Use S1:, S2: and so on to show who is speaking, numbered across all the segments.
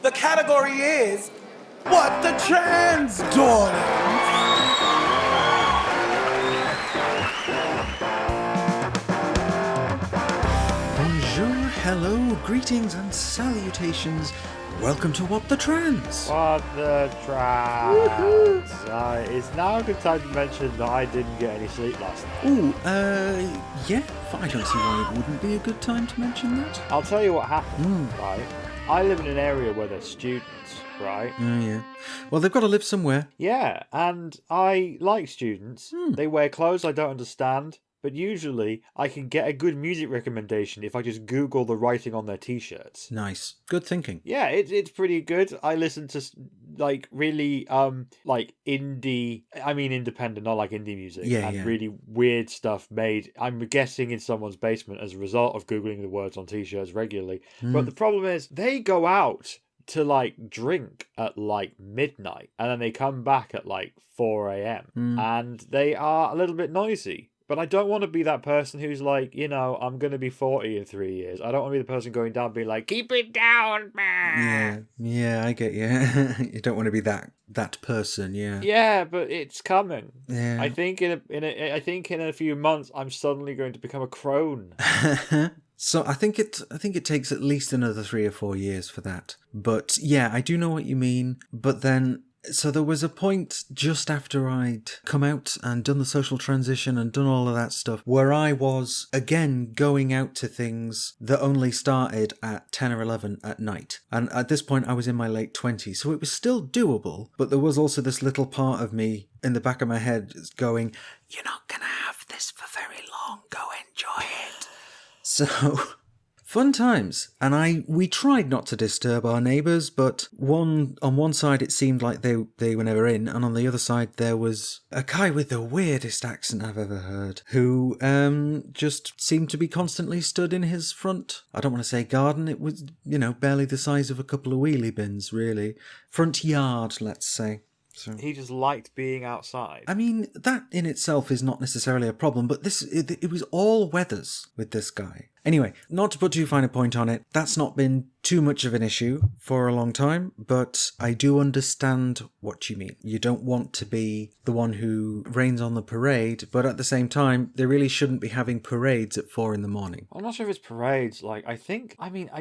S1: The category is What the Trans, darling?
S2: Bonjour, hello, greetings and salutations. Welcome to What the Trans.
S3: What the trans? It's now a good time to mention that I didn't get any sleep last night.
S2: Ooh, yeah, I don't see why it wouldn't be a good time to mention that.
S3: I'll tell you what happened, right? I live in an area where there's students, right?
S2: Oh, yeah. Well, they've got to live somewhere.
S3: Yeah, and I like students. They wear clothes I don't understand. But usually, I can get a good music recommendation if I just Google the writing on their t-shirts.
S2: Nice. Good thinking.
S3: Yeah, it's pretty good. I listen to, like, really, like, indie... I mean independent, not like indie music.
S2: Yeah,
S3: and
S2: yeah.
S3: really weird stuff made, I'm guessing, in someone's basement as a result of Googling the words on t-shirts regularly. But the problem is, they go out to, like, drink at, like, midnight. And then they come back at, like, 4 a.m. And they are a little bit noisy. But I don't want to be that person who's like, you know, I'm going to be 40 in 3 years. I don't want to be the person going down being like, keep it down, man.
S2: Yeah, I get you. You don't want to be that person, yeah.
S3: Yeah, but it's coming.
S2: Yeah.
S3: I think in a few months I'm suddenly going to become a crone.
S2: So I think it takes at least another 3 or 4 years for that. But yeah, I do know what you mean. But then, so there was a point just after I'd come out and done the social transition and done all of that stuff where I was, again, going out to things that only started at 10 or 11 at night. And at this point, I was in my late 20s, so it was still doable, but there was also this little part of me in the back of my head going, you're not going to have this for very long, go enjoy it. So... fun times, and we tried not to disturb our neighbours, but on one side it seemed like they were never in, and on the other side there was a guy with the weirdest accent I've ever heard, who just seemed to be constantly stood in his front, I don't want to say garden, it was, you know, barely the size of a couple of wheelie bins, really. Front yard, let's say. So.
S3: He just liked being outside.
S2: I mean, that in itself is not necessarily a problem, but it was all weathers with this guy. Anyway, not to put too fine a point on it, that's not been too much of an issue for a long time, but I do understand what you mean. You don't want to be the one who rains on the parade, but at the same time, they really shouldn't be having parades at 4 a.m.
S3: I'm not sure if it's parades. Like, I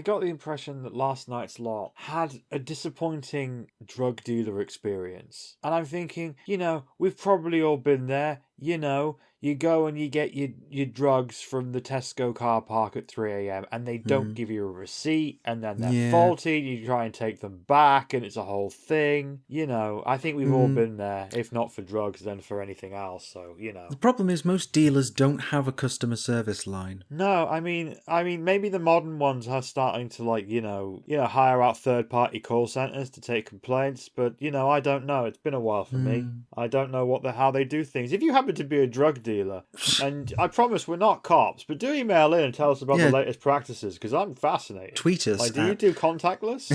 S3: got the impression that last night's lot had a disappointing drug dealer experience. And I'm thinking, you know, we've probably all been there. You know, you go and you get your drugs from the Tesco car park at 3 a.m. and they don't give you a receipt, and then they're faulty, you try and take them back, and it's a whole thing. You know, I think we've all been there, if not for drugs, then for anything else, so, you know.
S2: The problem is most dealers don't have a customer service line.
S3: No, I mean, maybe the modern ones are starting to, like, you know, hire out third-party call centers to take complaints, but, you know, I don't know. It's been a while for me. I don't know how they do things. If you happen to be a drug dealer, and I promise we're not cops, but do email in and tell us about the latest practices, because I'm fascinated.
S2: Tweet us.
S3: Like, do you do contactless?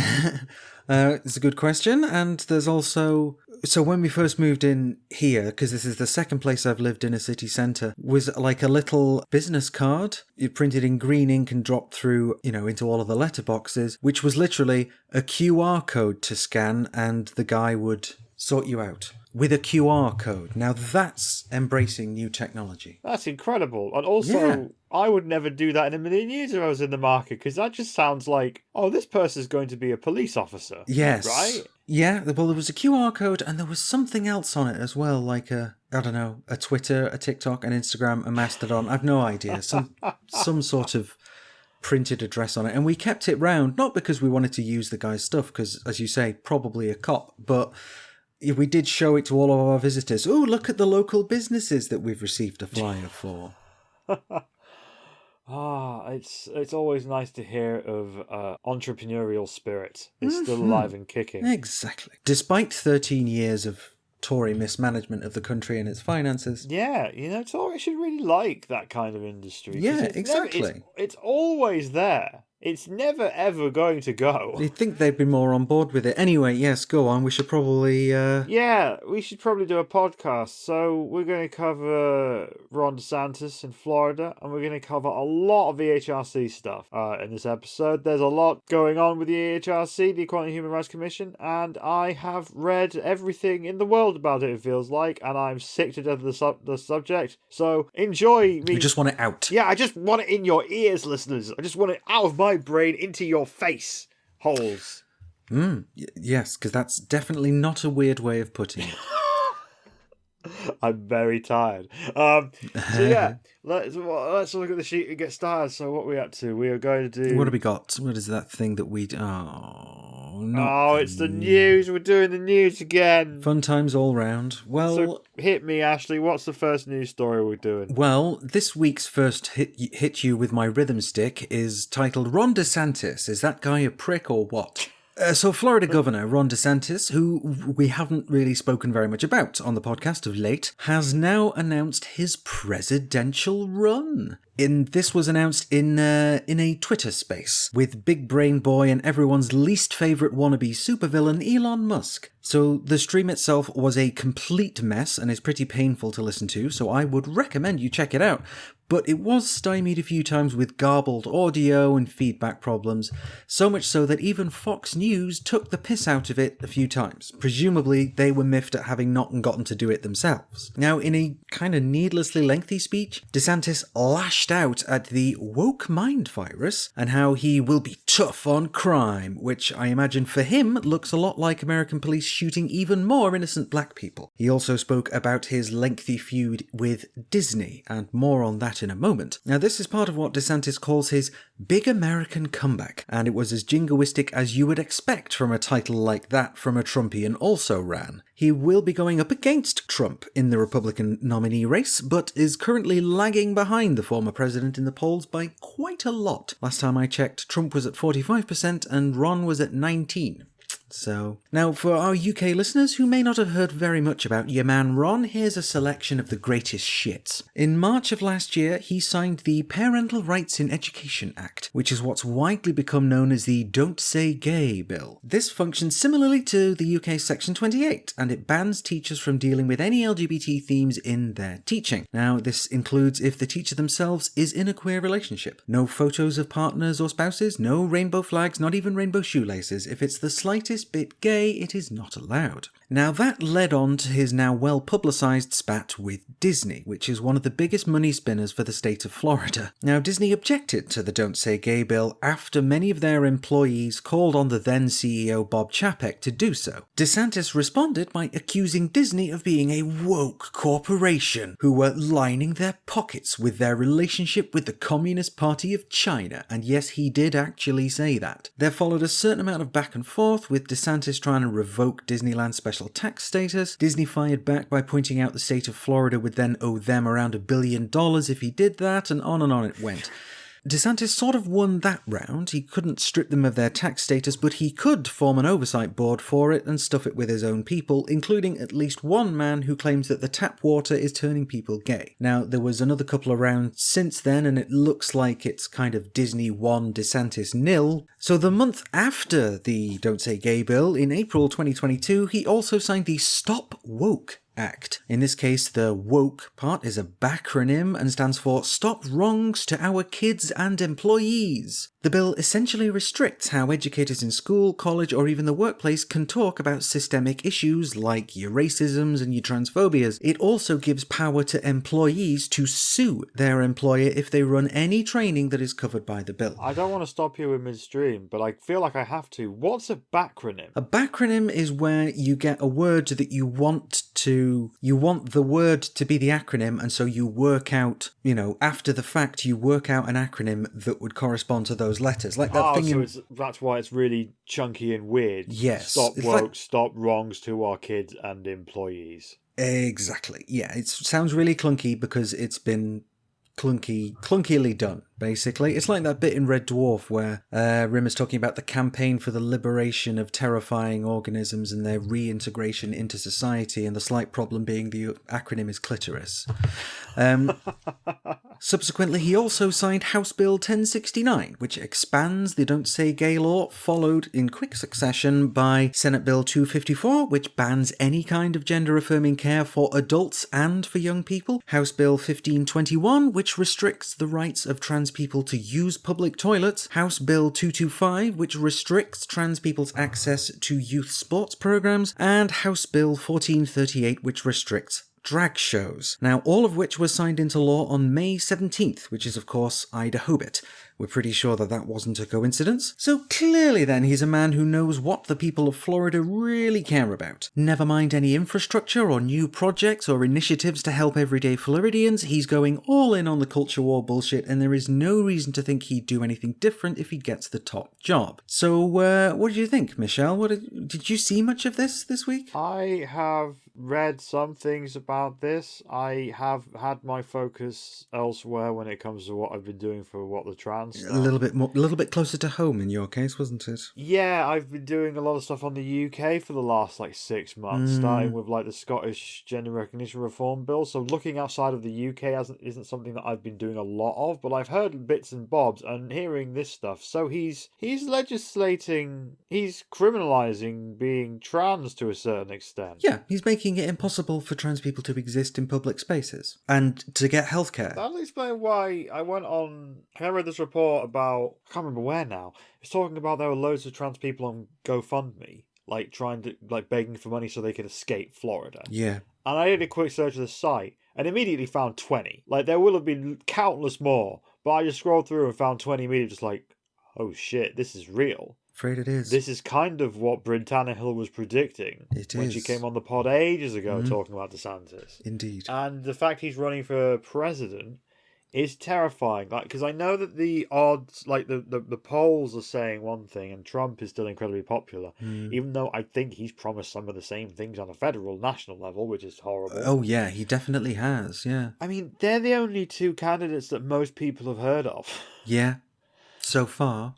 S2: It's a good question, and there's also... So when we first moved in here, because this is the second place I've lived in a city centre, was like a little business card. You printed in green ink and dropped through, you know, into all of the letterboxes, which was literally a QR code to scan, and the guy would sort you out with a QR code. Now that's embracing new technology.
S3: That's incredible. And also, I would never do that in a million years if I was in the market, because that just sounds like, oh, this person's going to be a police officer.
S2: Yes.
S3: Right?
S2: Yeah, well, there was a QR code and there was something else on it as well, like a Twitter, a TikTok, an Instagram, a Mastodon. I've no idea. Some sort of printed address on it. And we kept it round, not because we wanted to use the guy's stuff, because, as you say, probably a cop, but... we did show it to all of our visitors. Oh, look at the local businesses that we've received a flyer for.
S3: It's always nice to hear of entrepreneurial spirit is still alive and kicking.
S2: Exactly. Despite 13 years of Tory mismanagement of the country and its finances.
S3: Yeah, you know, Tory should really like that kind of industry.
S2: Yeah, exactly.
S3: It's always there. It's never ever going to go.
S2: You'd think they'd be more on board with it. Anyway, yes, go on. We should probably...
S3: Yeah, we should probably do a podcast. So we're going to cover Ron DeSantis in Florida, and we're going to cover a lot of EHRC stuff in this episode. There's a lot going on with the EHRC, the Equality and Human Rights Commission, and I have read everything in the world about it feels like, and I'm sick to death of the subject. So enjoy me.
S2: We just want it out.
S3: Yeah, I just want it in your ears, listeners. I just want it out of my brain into your face holes.
S2: Yes, because that's definitely not a weird way of putting it.
S3: I'm very tired. So yeah, let's look at the sheet and get started. So what are we up to? We are going to do...
S2: What have we got? What is that thing that we...
S3: it's the news. We're doing the news again.
S2: Fun times all round. Well...
S3: So hit me, Ashley. What's the first news story we're doing?
S2: Well, this week's first hit you with my rhythm stick is titled Ron DeSantis. Is that guy a prick or what? So Florida Governor Ron DeSantis, who we haven't really spoken very much about on the podcast of late, has now announced his presidential run. This was announced in a Twitter space with Big Brain Boy and everyone's least favourite wannabe supervillain Elon Musk. So the stream itself was a complete mess and is pretty painful to listen to, so I would recommend you check it out. But it was stymied a few times with garbled audio and feedback problems, so much so that even Fox News took the piss out of it a few times. Presumably, they were miffed at having not gotten to do it themselves. Now, in a kind of needlessly lengthy speech, DeSantis lashed out at the woke mind virus and how he will be tough on crime, which I imagine for him looks a lot like American police shooting even more innocent black people. He also spoke about his lengthy feud with Disney, and more on that in a moment. Now, this is part of what DeSantis calls his big American comeback, and it was as jingoistic as you would expect from a title like that from a Trumpian also-ran. He will be going up against Trump in the Republican nominee race, but is currently lagging behind the former president in the polls by quite a lot. Last time I checked, Trump was at 45% and Ron was at 19%. So, now for our UK listeners who may not have heard very much about your man Ron, here's a selection of the greatest shits. In March of last year, he signed the Parental Rights in Education Act, which is what's widely become known as the Don't Say Gay bill. This functions similarly to the UK Section 28, and it bans teachers from dealing with any LGBT themes in their teaching. Now, this includes if the teacher themselves is in a queer relationship. No photos of partners or spouses, no rainbow flags, not even rainbow shoelaces. If it's the slightest bit gay, it is not allowed. Now that led on to his now well-publicised spat with Disney, which is one of the biggest money spinners for the state of Florida. Now Disney objected to the Don't Say Gay bill after many of their employees called on the then CEO Bob Chapek to do so. DeSantis responded by accusing Disney of being a woke corporation who were lining their pockets with their relationship with the Communist Party of China, and yes, he did actually say that. There followed a certain amount of back and forth with DeSantis trying to revoke Disneyland's special tax status. Disney fired back by pointing out the state of Florida would then owe them around $1 billion if he did that, and on it went. DeSantis sort of won that round. He couldn't strip them of their tax status, but he could form an oversight board for it and stuff it with his own people, including at least one man who claims that the tap water is turning people gay. Now, there was another couple of rounds since then, and it looks like it's kind of Disney 1, DeSantis 0. So the month after the Don't Say Gay bill, in April 2022, he also signed the Stop Woke Act. In this case, the woke part is a backronym and stands for Stop Wrongs to Our Kids and Employees. The bill essentially restricts how educators in school, college, or even the workplace can talk about systemic issues like your racisms and your transphobias. It also gives power to employees to sue their employer if they run any training that is covered by the bill.
S3: I don't want to stop you in midstream, but I feel like I have to. What's a backronym?
S2: A backronym is where you get a word that you want the word to be the acronym, and so you work out, after the fact, you work out an acronym that would correspond to those letters. Like that thing.
S3: So that's why it's really chunky and weird.
S2: Yes.
S3: Stop woke, stop wrongs to our kids and employees.
S2: Exactly. Yeah, it sounds really clunky because it's been clunkily done. basically. It's like that bit in Red Dwarf where Rimmer's talking about the campaign for the liberation of terrifying organisms and their reintegration into society, and the slight problem being the acronym is clitoris. Subsequently, he also signed House Bill 1069, which expands the Don't Say Gay law, followed in quick succession by Senate Bill 254, which bans any kind of gender-affirming care for adults and for young people, House Bill 1521, which restricts the rights of trans people to use public toilets, House Bill 225, which restricts trans people's access to youth sports programs, and House Bill 1438, which restricts drag shows. Now, all of which was signed into law on May 17th, which is, of course, Ida Hobart. We're pretty sure that that wasn't a coincidence. So clearly then, he's a man who knows what the people of Florida really care about. Never mind any infrastructure or new projects or initiatives to help everyday Floridians, he's going all in on the culture war bullshit, and there is no reason to think he'd do anything different if he gets the top job. So, what did you think, Michelle? Did you see much of this week?
S3: I have read some things about this. I have had my focus elsewhere when it comes to what I've been doing for What the Trans stuff.
S2: A little bit closer to home in your case, wasn't it?
S3: Yeah, I've been doing a lot of stuff on the UK for the last 6 months, starting with the Scottish Gender Recognition Reform Bill. So looking outside of the UK isn't something that I've been doing a lot of, but I've heard bits and bobs and hearing this stuff. So he's legislating, he's criminalising being trans to a certain extent.
S2: Yeah, he's making it impossible for trans people to exist in public spaces and to get healthcare.
S3: That'll explain why I read this report about, I can't remember where now. It's talking about there were loads of trans people on GoFundMe, begging for money so they could escape Florida.
S2: Yeah.
S3: And I did a quick search of the site and immediately found 20. There will have been countless more, but I just scrolled through and found 20 immediately, just oh shit, this is real.
S2: Afraid it is.
S3: This is kind of what Bryn Tannehill was predicting when she came on the pod ages ago talking about DeSantis.
S2: Indeed.
S3: And the fact he's running for president is terrifying. Because I know that the odds, the polls are saying one thing and Trump is still incredibly popular, even though I think he's promised some of the same things on a federal, national level, which is horrible.
S2: Oh yeah, he definitely has, yeah.
S3: I mean, they're the only two candidates that most people have heard of.
S2: Yeah, so far.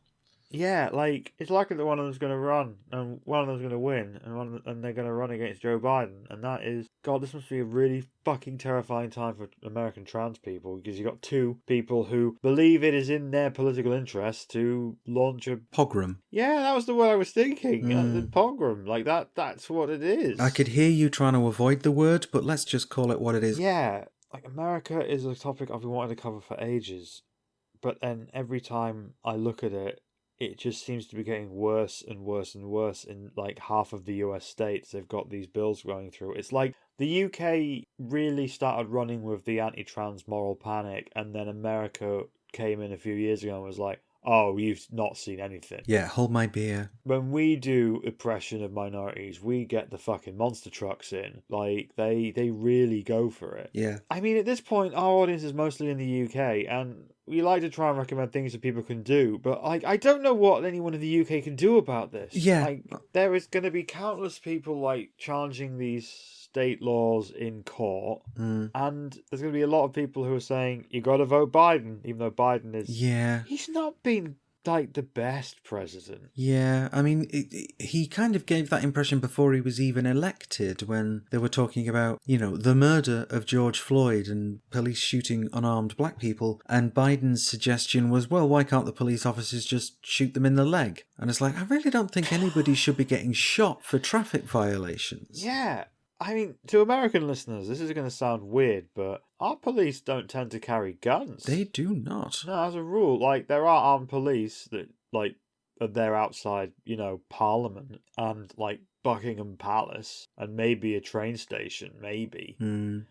S3: Yeah, it's likely that one of them's going to run, and one of them's going to win, and they're going to run against Joe Biden. And that is, God, this must be a really fucking terrifying time for American trans people, because you've got two people who believe it is in their political interest to launch a...
S2: Pogrom.
S3: Yeah, that was the word I was thinking. The pogrom. That's what it is.
S2: I could hear you trying to avoid the word, but let's just call it what it is.
S3: Yeah, America is a topic I've been wanting to cover for ages. But then every time I look at it, it just seems to be getting worse and worse and worse in half of the US states. They've got these bills going through. It's like the UK really started running with the anti-trans moral panic, and then America came in a few years ago and was like, oh, you've not seen anything.
S2: Yeah, hold my beer.
S3: When we do oppression of minorities, we get the fucking monster trucks in. They really go for it.
S2: Yeah.
S3: I mean, at this point, our audience is mostly in the UK, and we like to try and recommend things that people can do, but I don't know what anyone in the UK can do about this.
S2: Yeah.
S3: There is going to be countless people challenging these state laws in court, and there's going to be a lot of people who are saying you got to vote Biden, even though Biden is...
S2: Yeah.
S3: He's not been the best president.
S2: Yeah, I mean, he kind of gave that impression before he was even elected, when they were talking about, the murder of George Floyd and police shooting unarmed black people, and Biden's suggestion was, well, why can't the police officers just shoot them in the leg? And it's I really don't think anybody should be getting shot for traffic violations.
S3: Yeah. I mean, to American listeners, this is going to sound weird, but our police don't tend to carry guns.
S2: They do not.
S3: No, as a rule. There are armed police that, are there outside, Parliament and, Buckingham Palace and maybe a train station, maybe.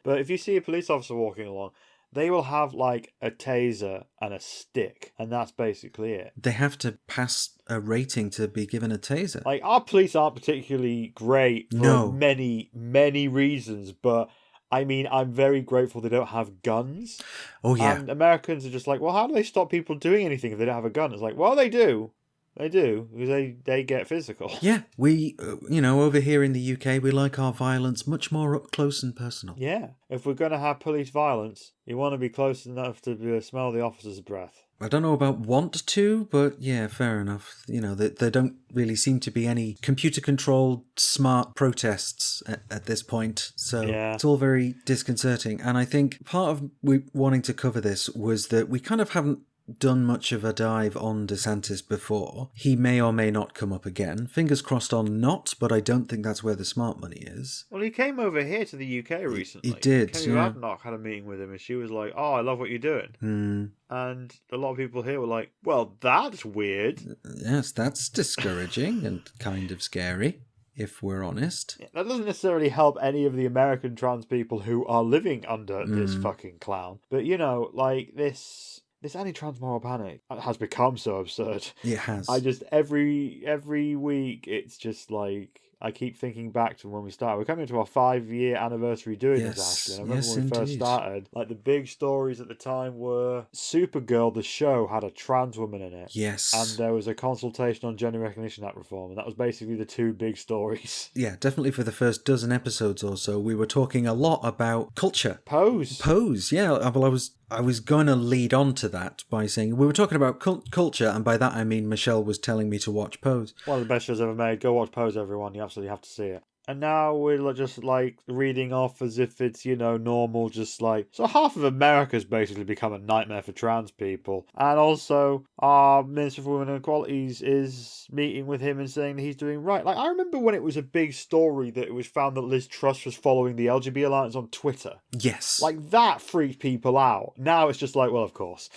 S3: But if you see a police officer walking along, they will have a taser and a stick, and that's basically it.
S2: They have to pass a rating to be given a taser.
S3: Our police aren't particularly great for many, many reasons, but I mean, I'm very grateful they don't have guns.
S2: Oh, yeah.
S3: And Americans are just well, how do they stop people doing anything if they don't have a gun? It's well, they do. They do, because they get physical.
S2: Yeah, we, over here in the UK, we like our violence much more up close and personal.
S3: Yeah, if we're going to have police violence, you want to be close enough to smell the officer's breath.
S2: I don't know about want to, but yeah, fair enough. You know, there don't really seem to be any computer-controlled smart protests at this point. So
S3: Yeah.
S2: it's all very disconcerting. And I think part of wanting to cover this was that we kind of haven't done much of a dive on DeSantis before. He may or may not come up again. Fingers crossed on not, but I don't think that's where the smart money is.
S3: Well, he came over here to the UK recently.
S2: He did,
S3: Kenny
S2: yeah.
S3: Radnock had a meeting with him, and she was like, "Oh, I love what you're doing."
S2: Hmm.
S3: And a lot of people here were like, "Well, that's weird."
S2: Yes, that's discouraging and kind of scary, if we're honest.
S3: Yeah, that doesn't necessarily help any of the American trans people who are living under this fucking clown. But, you know, like, this anti-trans moral panic has become so absurd.
S2: It has.
S3: I just, every week, it's just like, I keep thinking back to when we started. We're coming to our 5-year anniversary doing this, Ashley. And I remember when we first started, like, the big stories at the time were Supergirl, the show, had a trans woman in it.
S2: Yes.
S3: And there was a consultation on Gender Recognition Act reform, and that was basically the two big stories.
S2: Yeah, definitely for the first dozen episodes or so, we were talking a lot about culture.
S3: Pose,
S2: yeah. Well, I was going to lead on to that by saying we were talking about culture, and by that I mean Michelle was telling me to watch Pose.
S3: One of the best shows ever made. Go watch Pose, everyone. You absolutely have to see it. And now we're just like reading off as if it's, you know, normal, just like... So half of America's basically become a nightmare for trans people. And also, our Minister for Women and Equalities is meeting with him and saying that he's doing right. Like, I remember when it was a big story that it was found that Liz Truss was following the LGBT Alliance on Twitter.
S2: Yes.
S3: Like, that freaked people out. Now it's just like, well, of course.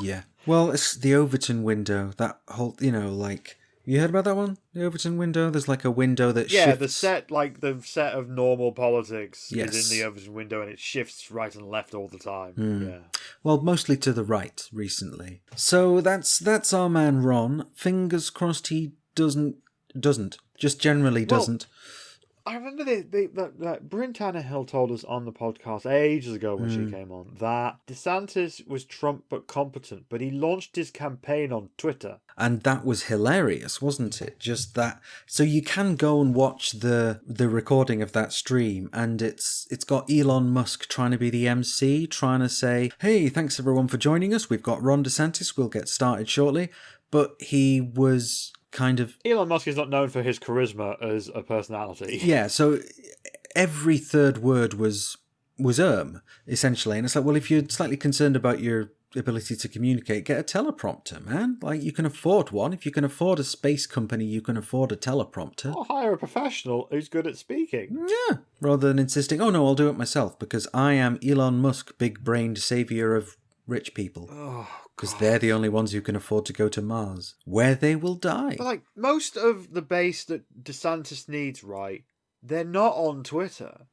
S2: Yeah. Well, it's the Overton window. That whole, you know, like... You heard about that one? The Overton window? There's like a window that shifts...
S3: the set of normal politics
S2: Yes.
S3: is in the Overton window, and it shifts right and left all the time. Yeah.
S2: Well, mostly to the right recently. So that's our man Ron. Fingers crossed he doesn't. Just generally doesn't.
S3: I remember that Bryn Tannehill told us on the podcast ages ago when she came on that DeSantis was Trump but competent, but he launched his campaign on Twitter.
S2: And that was hilarious, wasn't it? Just that. So you can go and watch the recording of that stream, and it's got Elon Musk trying to be the MC, trying to say, "Hey, thanks everyone for joining us. We've got Ron DeSantis. We'll get started shortly." But he was kind of...
S3: Elon Musk is not known for his charisma as a personality.
S2: Yeah, so every third word was essentially. And it's like, well, if you're slightly concerned about your ability to communicate, get a teleprompter, man. Like, you can afford one. If you can afford a space company, you can afford a teleprompter.
S3: Or hire a professional who's good at speaking.
S2: Yeah, rather than insisting, "Oh no, I'll do it myself because I am Elon Musk, big-brained savior of rich people."
S3: Oh,
S2: because they're the only ones who can afford to go to Mars, where they will die.
S3: But like, most of the base that DeSantis needs, right, they're not on Twitter.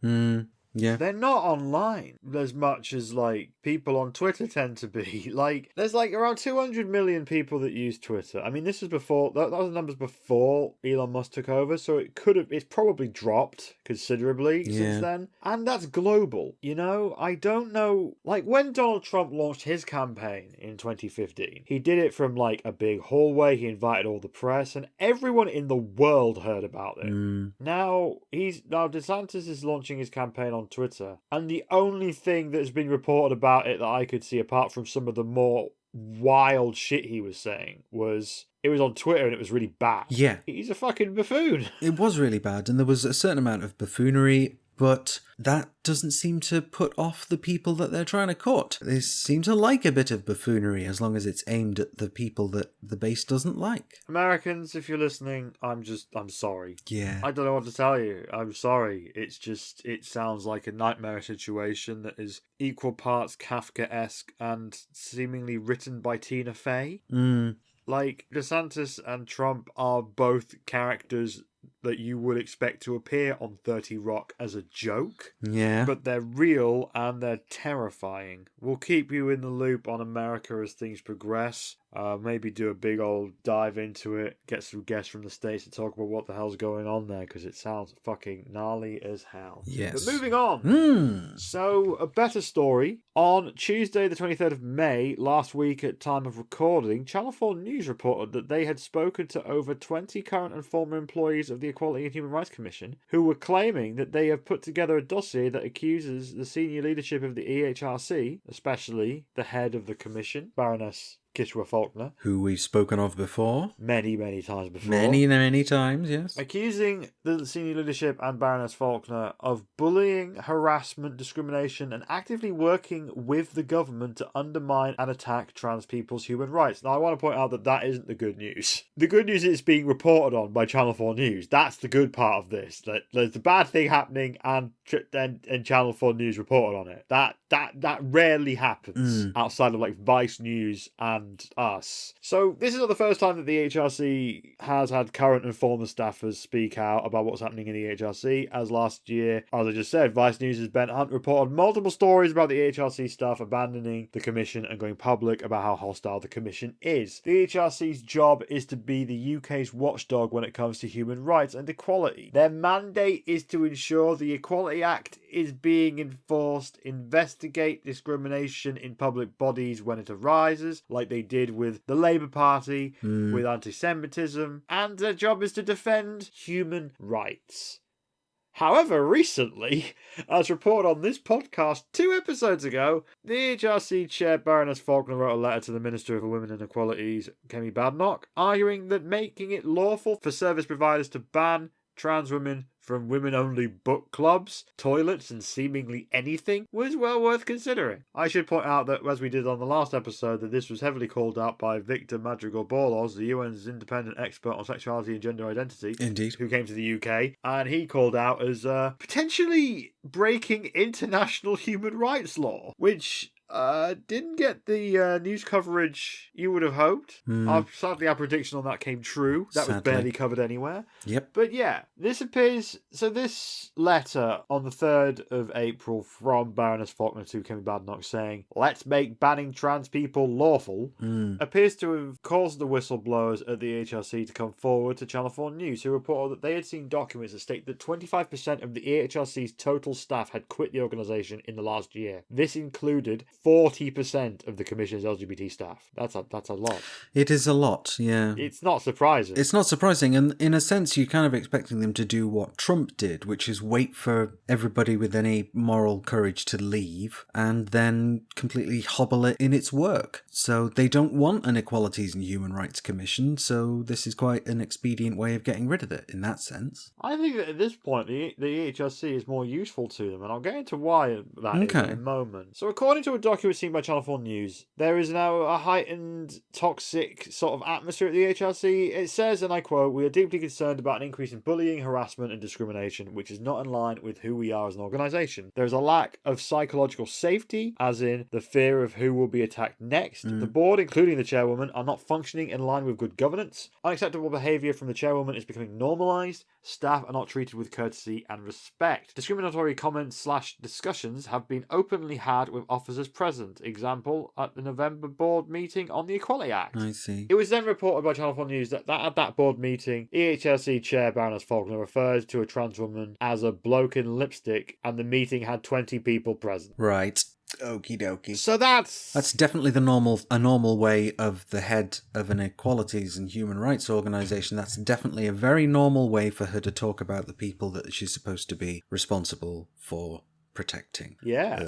S2: Yeah.
S3: They're not online as much as, like, people on Twitter tend to be. Like, there's, like, around 200 million people that use Twitter. I mean, this was before... That was the numbers before Elon Musk took over, so it's probably dropped considerably since then. And that's global, you know? I don't know... Like, when Donald Trump launched his campaign in 2015, he did it from, like, a big hallway. He invited all the press, and everyone in the world heard about it. Now DeSantis is launching his campaign on Twitter, and the only thing that's been reported about it that I could see, apart from some of the more wild shit he was saying, was it was on Twitter and it was really bad.
S2: Yeah.
S3: He's a fucking buffoon.
S2: It was really bad, and there was a certain amount of buffoonery, but that doesn't seem to put off the people that they're trying to cut. They seem to like a bit of buffoonery as long as it's aimed at the people that the base doesn't like.
S3: Americans, if you're listening, I'm sorry.
S2: Yeah.
S3: I don't know what to tell you. I'm sorry. It sounds like a nightmare situation that is equal parts Kafka-esque and seemingly written by Tina Fey. Like, DeSantis and Trump are both characters that you would expect to appear on 30 Rock as a joke.
S2: Yeah.
S3: But they're real and they're terrifying. We'll keep you in the loop on America as things progress. Maybe do a big old dive into it. Get some guests from the States to talk about what the hell's going on there, because it sounds fucking gnarly as hell.
S2: Yes.
S3: But moving on. So, a better story. On Tuesday, the 23rd of May, last week at time of recording, Channel 4 News reported that they had spoken to over 20 current and former employees of the Equality and Human Rights Commission who were claiming that they have put together a dossier that accuses the senior leadership of the EHRC, especially the head of the commission, Baroness Kishwa Faulkner.
S2: Who we've spoken of before.
S3: Many, many times before.
S2: Many times, yes.
S3: Accusing the senior leadership and Baroness Faulkner of bullying, harassment, discrimination, and actively working with the government to undermine and attack trans people's human rights. Now, I want to point out that that isn't the good news. The good news is it's being reported on by Channel 4 News. That's the good part of this. That there's the bad thing happening and Channel 4 News reported on it. That rarely happens outside of like Vice News and us. So this is not the first time that the EHRC has had current and former staffers speak out about what's happening in the EHRC. As last year, as I just said, Vice News' Ben Hunt reported multiple stories about the EHRC staff abandoning the commission and going public about how hostile the commission is. The EHRC's job is to be the UK's watchdog when it comes to human rights and equality. Their mandate is to ensure the Equality Act is being enforced, investigate discrimination in public bodies when it arises, like they did with the Labour Party, with anti-Semitism, and their job is to defend human rights. However, recently, as reported on this podcast 2 episodes ago, the EHRC chair Baroness Faulkner wrote a letter to the Minister for Women and Equalities, Kemi Badenoch, arguing that making it lawful for service providers to ban trans women from women-only book clubs, toilets, and seemingly anything was well worth considering. I should point out that, as we did on the last episode, that this was heavily called out by Victor Madrigal-Borloz, the UN's independent expert on sexuality and gender identity.
S2: Indeed.
S3: Who came to the UK, and he called out as potentially breaking international human rights law, which didn't get the news coverage you would have hoped. Sadly, our prediction on that came true. That was barely covered anywhere.
S2: Yep.
S3: But yeah, this appears... So this letter on the 3rd of April from Baroness Faulkner to Kemi Badenoch saying, let's make banning trans people lawful, appears to have caused the whistleblowers at the EHRC to come forward to Channel 4 News, who reported that they had seen documents that state that 25% of the EHRC's total staff had quit the organisation in the last year. This included 40% of the Commission's LGBT staff. That's a lot.
S2: It is a lot, yeah.
S3: It's not surprising.
S2: It's not surprising, and in a sense you're kind of expecting them to do what Trump did, which is wait for everybody with any moral courage to leave and then completely hobble it in its work. So they don't want an Equalities and Human Rights Commission, so this is quite an expedient way of getting rid of it in that sense.
S3: I think that at this point the EHRC is more useful to them, and I'll get into why that is in a moment. So according to a document seen by Channel 4 News, there is now a heightened toxic sort of atmosphere at the EHRC. It says, and I quote, "We are deeply concerned about an increase in bullying, harassment and discrimination, which is not in line with who we are as an organisation. There is a lack of psychological safety, as in the fear of who will be attacked next. The board, including the chairwoman, are not functioning in line with good governance. Unacceptable behaviour from the chairwoman is becoming normalised. Staff are not treated with courtesy and respect. Discriminatory comments / discussions have been openly had with officers present. Example, at the November board meeting on the Equality Act."
S2: I see.
S3: It was then reported by Channel 4 News that at that board meeting, EHRC chair Baroness Faulkner referred to a trans woman as a bloke in lipstick, and the meeting had 20 people present.
S2: Right. Okie dokie.
S3: So that's
S2: definitely a normal way of the head of an equalities and human rights organisation. That's definitely a very normal way for her to talk about the people that she's supposed to be responsible for protecting.
S3: Yeah.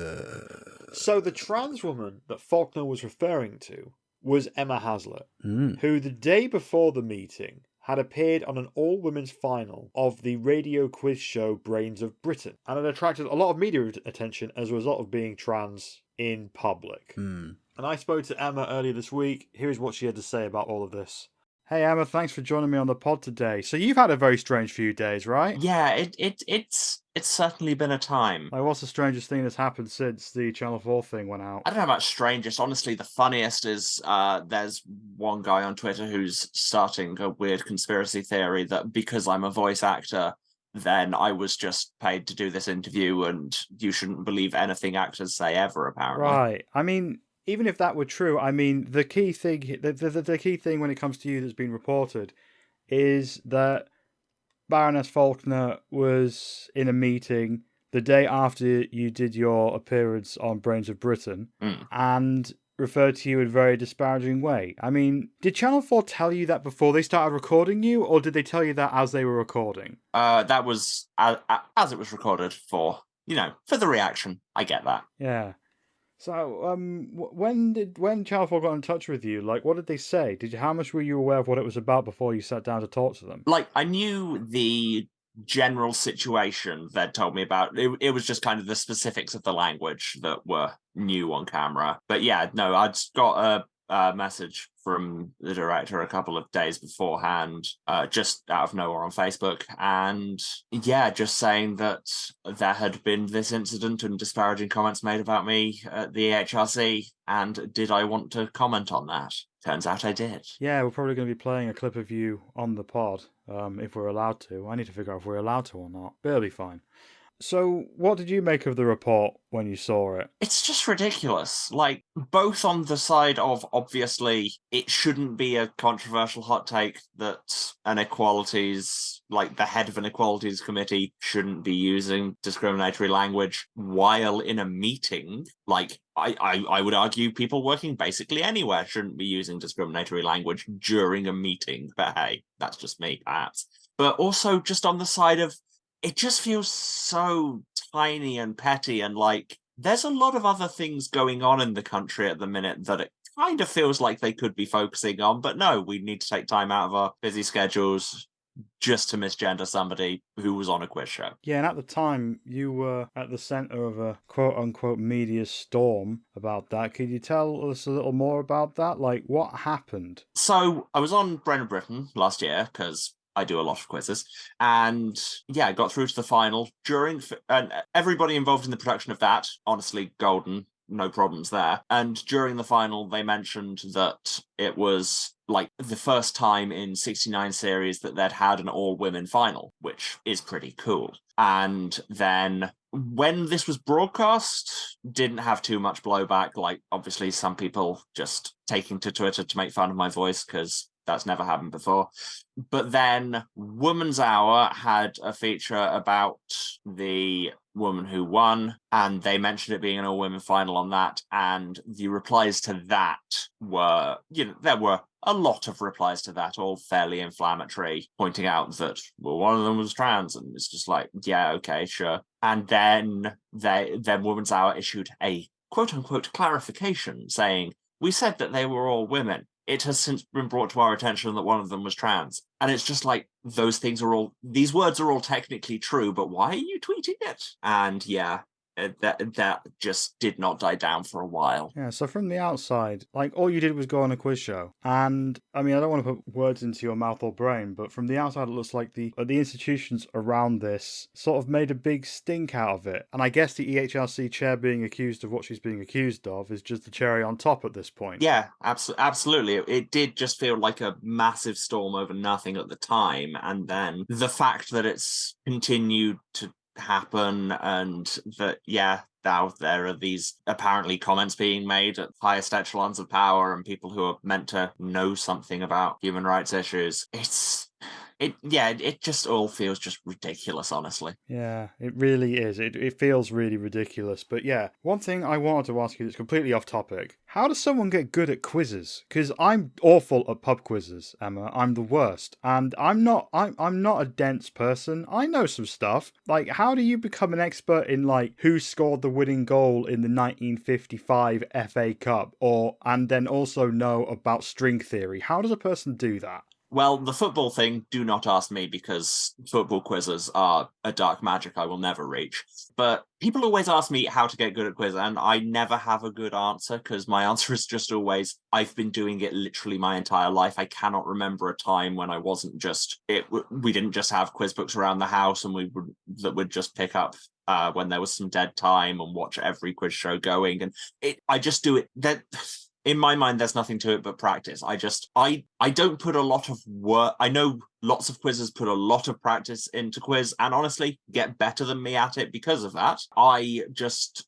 S3: So the trans woman that Faulkner was referring to was Emma Haslett, who the day before the meeting had appeared on an all-women's final of the radio quiz show Brains of Britain, and had attracted a lot of media attention as a result of being trans in public. And I spoke to Emma earlier this week. Here's what she had to say about all of this. Hey Emma, thanks for joining me on the pod today. So you've had a very strange few days, right?
S4: Yeah, it's certainly been a time.
S3: Like, what's the strangest thing that's happened since the Channel 4 thing went out?
S4: I don't know about strangest. Honestly, the funniest is there's one guy on Twitter who's starting a weird conspiracy theory that because I'm a voice actor, then I was just paid to do this interview and you shouldn't believe anything actors say ever, apparently.
S3: Right. I mean, even if that were true, I mean, the key thing when it comes to you that's been reported is that Baroness Faulkner was in a meeting the day after you did your appearance on Brains of Britain and referred to you in a very disparaging way. I mean, did Channel 4 tell you that before they started recording you, or did they tell you that as they were recording?
S4: That was as it was recorded for the reaction. I get that.
S3: Yeah. So, when Channel 4 got in touch with you, like, what did they say? How much were you aware of what it was about before you sat down to talk to them?
S4: Like, I knew the general situation they'd told me about. It was just kind of the specifics of the language that were new on camera. But yeah, no, I'd got a message from the director a couple of days beforehand, just out of nowhere on Facebook, and yeah, just saying that there had been this incident and disparaging comments made about me at the EHRC, and did I want to comment on that? Turns out I did.
S3: Yeah, we're probably going to be playing a clip of you on the pod, if we're allowed to. I need to figure out if we're allowed to or not, but it'll be fine. So, what did you make of the report when you saw it?
S4: It's just ridiculous. Like, both on the side of, obviously, it shouldn't be a controversial hot take that an equalities, like the head of an equalities committee, shouldn't be using discriminatory language while in a meeting. Like, I would argue people working basically anywhere shouldn't be using discriminatory language during a meeting. But hey, that's just me, perhaps. But also just on the side of, it just feels so tiny and petty, and like there's a lot of other things going on in the country at the minute that it kind of feels like they could be focusing on, but no, we need to take time out of our busy schedules just to misgender somebody who was on a quiz show.
S3: Yeah, and at the time, you were at the centre of a quote-unquote media storm about that. Could you tell us a little more about that? Like, what happened?
S4: So, I was on Brennan Britain last year, because I do a lot of quizzes, and yeah, I got through to the final and everybody involved in the production of that, honestly, golden, no problems there. And during the final, they mentioned that it was like the first time in 69 series that they'd had an all-women final, which is pretty cool. And then when this was broadcast, didn't have too much blowback. Like, obviously, some people just taking to Twitter to make fun of my voice, because that's never happened before. But then Woman's Hour had a feature about the woman who won, and they mentioned it being an all-women final on that, and the replies to that were, there were a lot of replies to that, all fairly inflammatory, pointing out that, well, one of them was trans, and it's just like, yeah, okay, sure. And then Woman's Hour issued a quote-unquote clarification saying, we said that they were all women. It has since been brought to our attention that one of them was trans. And it's just like, these words are all technically true, but why are you tweeting it? And yeah, that just did not die down for a while.
S3: Yeah, so from the outside, like, all you did was go on a quiz show. And, I mean, I don't want to put words into your mouth or brain, but from the outside, it looks like the institutions around this sort of made a big stink out of it. And I guess the EHRC chair being accused of what she's being accused of is just the cherry on top at this point.
S4: Yeah, absolutely. It did just feel like a massive storm over nothing at the time. And then the fact that it's continued to happen, and that, yeah, now there are these apparently comments being made at highest echelons of power and people who are meant to know something about human rights issues. It just all feels just ridiculous, honestly.
S3: Yeah, it really is. It feels really ridiculous. But yeah, one thing I wanted to ask you that's completely off topic. How does someone get good at quizzes? Because I'm awful at pub quizzes, Emma. I'm the worst. And I'm not a dense person. I know some stuff. Like, how do you become an expert in, like, who scored the winning goal in the 1955 FA Cup? And then also know about string theory? How does a person do that?
S4: Well, the football thing, do not ask me, because football quizzes are a dark magic I will never reach. But people always ask me how to get good at quiz, and I never have a good answer, because my answer is just always, I've been doing it literally my entire life. I cannot remember a time when I wasn't just, we didn't just have quiz books around the house and that would just pick up when there was some dead time and watch every quiz show going. And I just do it. In my mind, there's nothing to it but practice. I don't put a lot of work. I know lots of quizzes put a lot of practice into quiz, and honestly get better than me at it because of that.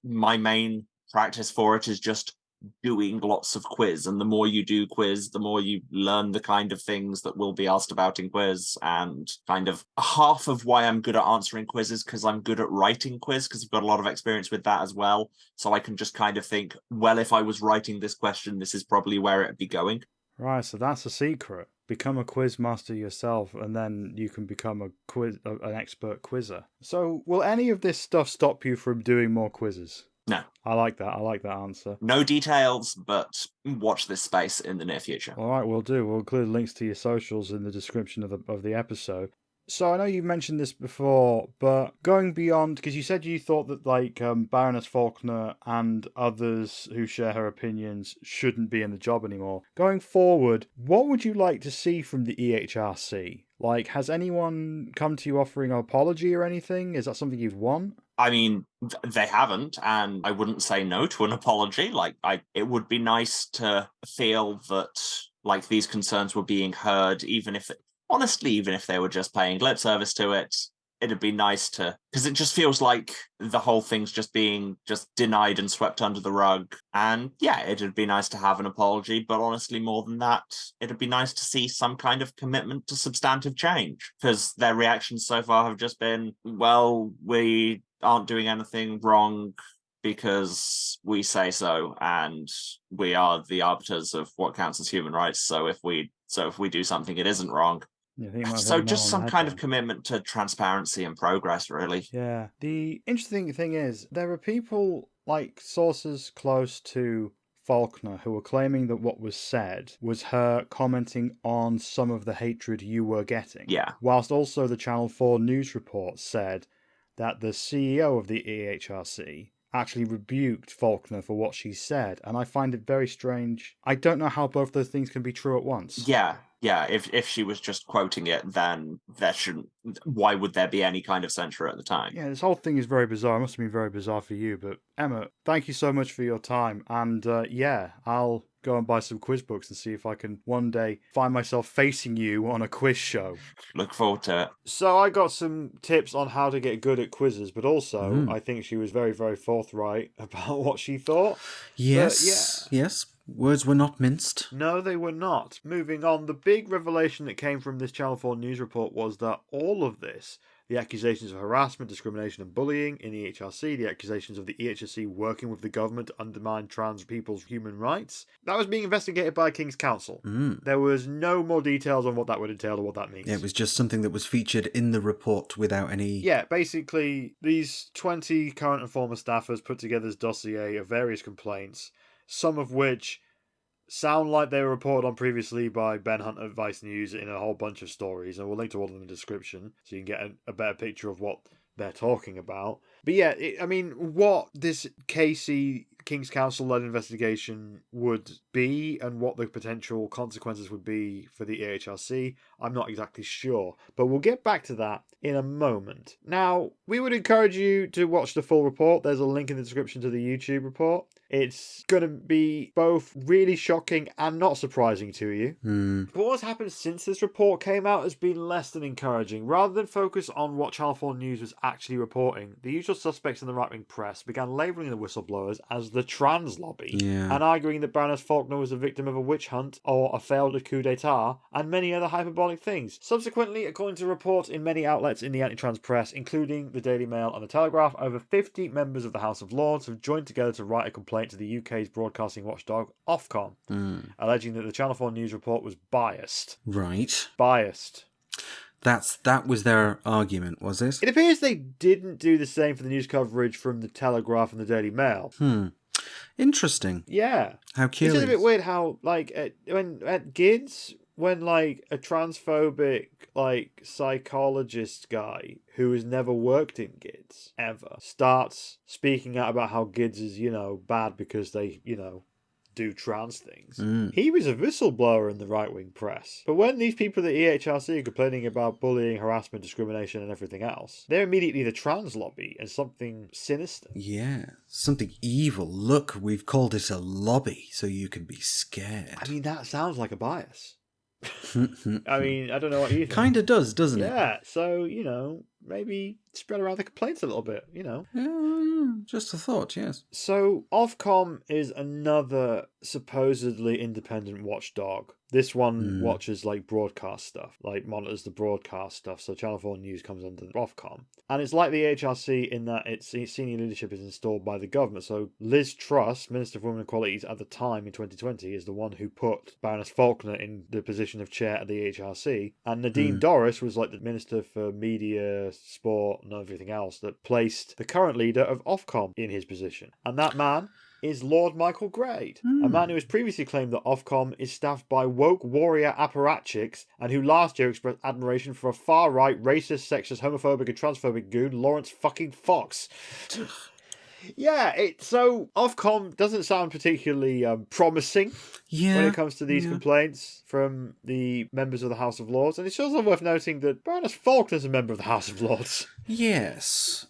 S4: My main practice for it is just doing lots of quiz, and the more you do quiz, the more you learn the kind of things that will be asked about in quiz. And kind of half of why I'm good at answering quizzes, because I'm good at writing quiz, because I've got a lot of experience with that as well. So I can just kind of think, well, if I was writing this question, this is probably where it'd be going.
S3: Right, so that's a secret. Become a quiz master yourself, and then you can become an expert quizzer. So, will any of this stuff stop you from doing more quizzes?
S4: No.
S3: I like that. I like that answer.
S4: No details, but watch this space in the near future.
S3: All right, we'll do. We'll include links to your socials in the description of the episode. So I know you've mentioned this before, but going beyond, because you said you thought that Baroness Faulkner and others who share her opinions shouldn't be in the job anymore. Going forward, what would you like to see from the EHRC? Like, has anyone come to you offering an apology or anything? Is that something you'd want?
S4: I mean, they haven't, and I wouldn't say no to an apology. It would be nice to feel that, like, these concerns were being heard, even if they were just paying lip service to it. It'd be nice to, because it just feels like the whole thing's just being denied and swept under the rug. And yeah, it'd be nice to have an apology, but honestly, more than that, it'd be nice to see some kind of commitment to substantive change, because their reactions so far have just been, well, we aren't doing anything wrong because we say so, and we are the arbiters of what counts as human rights. So if we do something, it isn't wrong. So just some kind of commitment to transparency and progress, really.
S3: Yeah. The interesting thing is, there are people, like sources close to Faulkner, who were claiming that what was said was her commenting on some of the hatred you were getting.
S4: Yeah.
S3: Whilst also the Channel 4 news report said that the CEO of the EHRC actually rebuked Faulkner for what she said, and I find it very strange. I don't know how both those things can be true at once.
S4: Yeah, if she was just quoting it, then why would there be any kind of censure at the time?
S3: Yeah, this whole thing is very bizarre. It must have been very bizarre for you, but Emma, thank you so much for your time, and I'll go and buy some quiz books and see if I can one day find myself facing you on a quiz show.
S4: Look forward to it.
S3: So I got some tips on how to get good at quizzes, but also I think she was very, very forthright about what she thought.
S2: Yes, yes. Words were not minced.
S3: No, they were not. Moving on, the big revelation that came from this Channel 4 news report was that all of this, the accusations of harassment, discrimination and bullying in the EHRC, the accusations of the EHRC working with the government to undermine trans people's human rights, that was being investigated by King's Counsel. There was no more details on what that would entail or what that means.
S2: Yeah, it was just something that was featured in the report without any...
S3: Yeah, basically, these 20 current and former staffers put together this dossier of various complaints, some of which sound like they were reported on previously by Ben Hunt at Vice News in a whole bunch of stories, and we'll link to all of them in the description so you can get a better picture of what they're talking about. But yeah, what this King's Counsel-led investigation would be and what the potential consequences would be for the EHRC, I'm not exactly sure. But we'll get back to that in a moment. Now, we would encourage you to watch the full report. There's a link in the description to the YouTube report. It's going to be both really shocking and not surprising to you. But what's happened since this report came out has been less than encouraging. Rather than focus on what Channel 4 News was actually reporting, the usual suspects in the right-wing press began labelling the whistleblowers as the trans lobby, and arguing that Baroness Faulkner was a victim of a witch hunt or a failed coup d'etat, and many other hyperbolic things. Subsequently, according to reports in many outlets in the anti-trans press, including the Daily Mail and the Telegraph, over 50 members of the House of Lords have joined together to write a complaint to the UK's broadcasting watchdog, Ofcom, alleging that the Channel 4 News report was biased.
S2: Right.
S3: Biased.
S2: That was their argument, was it?
S3: It appears they didn't do the same for the news coverage from the Telegraph and the Daily Mail.
S2: Interesting.
S3: Yeah.
S2: How curious.
S3: It's just a bit weird how, when at GIDS, when, a transphobic, psychologist guy who has never worked in GIDS, ever, starts speaking out about how GIDS is, bad because they, do trans things. He was a whistleblower in the right-wing press. But when these people at the EHRC are complaining about bullying, harassment, discrimination and everything else, they're immediately the trans lobby and something sinister.
S2: Yeah, something evil. Look, we've called it a lobby so you can be scared.
S3: That sounds like a bias. I don't know what you think.
S2: Kinda does, doesn't it?
S3: Yeah, so, maybe spread around the complaints a little bit,
S2: Just a thought, yes.
S3: So, Ofcom is another supposedly independent watchdog. This one watches, broadcast stuff, monitors the broadcast stuff, so Channel 4 News comes under Ofcom. And it's like the HRC in that its senior leadership is installed by the government, so Liz Truss, Minister for Women and Equalities at the time in 2020, is the one who put Baroness Faulkner in the position of chair at the HRC, and Nadine Dorris was the Minister for Media, culture, sport, and everything else that placed the current leader of Ofcom in his position. And that man is Lord Michael Grade, a man who has previously claimed that Ofcom is staffed by woke warrior apparatchiks and who last year expressed admiration for a far-right, racist, sexist, homophobic and transphobic goon, Lawrence fucking Fox. Yeah, so Ofcom doesn't sound particularly promising when it comes to these complaints from the members of the House of Lords. And it's also worth noting that Baroness Faulkner's a member of the House of Lords.
S2: Yes.